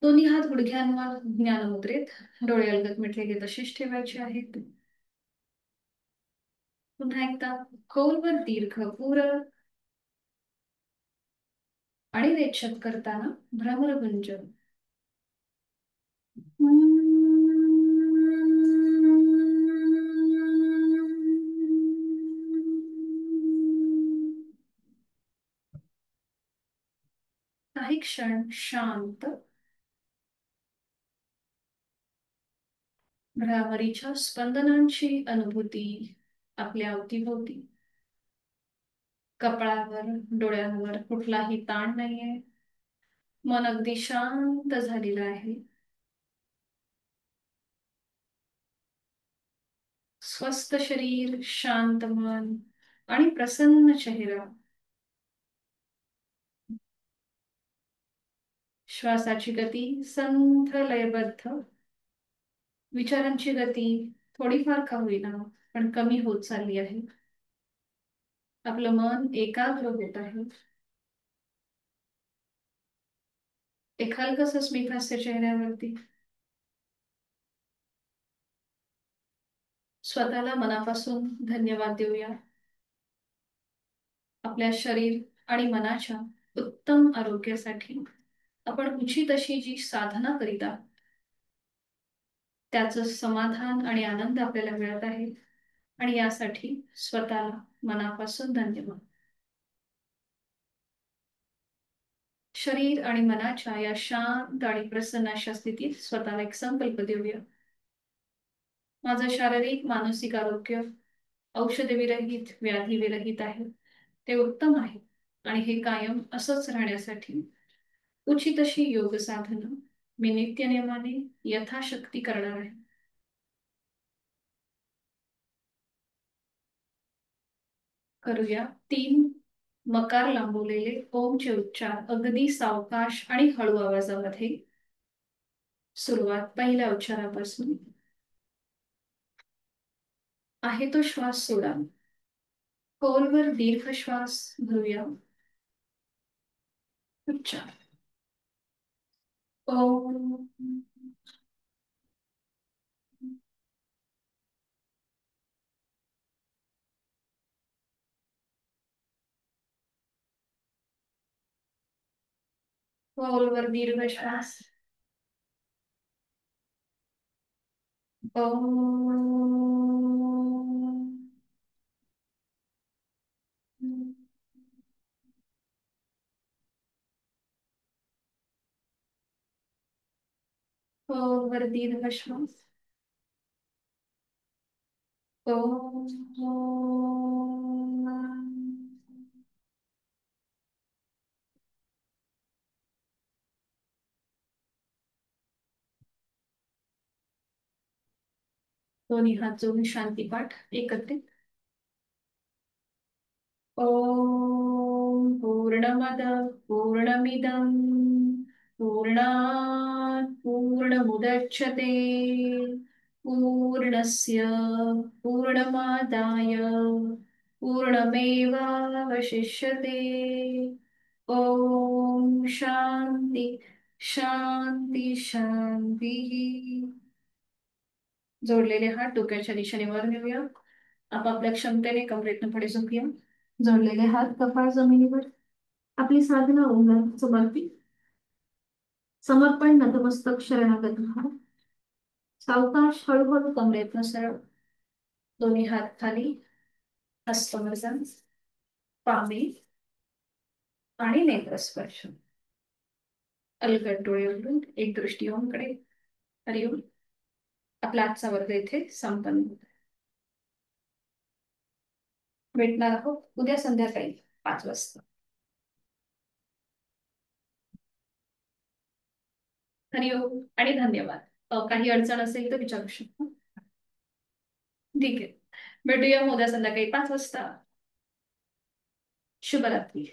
दोन्ही हात गुडघ्यांवर ज्ञानमुद्रेत. डोळे अलगद मिटलेले तसेच ठेवायचे आहेत. पुन्हा एकदा खोलवर दीर्घ पूर आणि रेचक करताना भ्रमरगुंजन. काही क्षण शांत, भ्रामरीच्या स्पंदनांची अनुभूती आपल्या अवतीभोवती. कपाळावर, डोळ्यांवर कुठलाही ताण नाहीये. मन अगदी शांत झालेलं आहे. स्वस्थ शरीर, शांत मन आणि प्रसन्न चेहरा. श्वासाची गती संथ लयबद्ध. विचारांची गती थोडीफार का होईना पण कमी होत चालली आहे. आपलं मन एकाग्र होत आहे. एक हलकसं स्मित हास्य चेहऱ्यावरती. स्वतःला मनापासून धन्यवाद देऊया. आपल्या शरीर आणि मनाच्या उत्तम आरोग्यासाठी आपण उचित अशी जी साधना करीत आहात त्याचं समाधान आणि आनंद आपल्याला मिळत आहे आणि यासाठी स्वतःला मनापासून धन्यवाद. शरीर आणि मनाच्या या शांत आणि प्रसन्न अशा स्थितीत स्वतःला एक संकल्प देऊया. माझं शारीरिक मानसिक आरोग्य औषध विरहित व्याधी विरहित आहे. ते उत्तम आहे आणि हे कायम असंच राहण्यासाठी उचित अशी योग साधना मी नित्यनेमाने यथाशक्ती करणार आहे. करूया 3 मकार लांबवलेले ओमचे उच्चार अगदी सावकाश आणि हळू आवाजामध्ये. सुरुवात पहिल्या उच्चारापासून. आहे तो श्वास सोडा. खोलवर दीर्घ श्वास भरूया. उच्चार. ओम. खोलवर दीर्घ श्वास. ओम. खोलवर दीर्घ श्वास. ओम. दोन्ही हात जोडून शांतीपाठ एकत्रित. ॐ पूर्णमद पूर्णमिदं पूर्णात् पूर्णमुदच्यते पूर्णस्य पूर्णमादाय पूर्णमेवावशिष्यते. ॐ शान्ति शान्ति शान्तिः. जोडलेले हात डोक्याच्या दिशेने वर नेऊया. आपापल्या क्षमतेने कमरेतनं पुढे झोपूया. जोडलेले हात कपाळ जमिनीवर. आपली साधना ओंकार समर्पित. समर्पण नतमस्तक शरणागत व्हा. सावकाश हळूहळू कमरेतनं सरळ. दोन्ही हात खाली. हस्तमर्जन. पामे आणि नेत्रस्पर्श. अलगद डोळे उघडून एक दृष्टी ओमकडे. हरिओम. आपला आजचा वर्ग इथे संपन्न होतो. भेटणार आहोत उद्या संध्याकाळी 5 वाजता. हरिओम आणि धन्यवाद. काही अडचण असेल तर विचारू शकता. ठीक आहे. भेटूया उद्या संध्याकाळी 5 वाजता. शुभरात्री.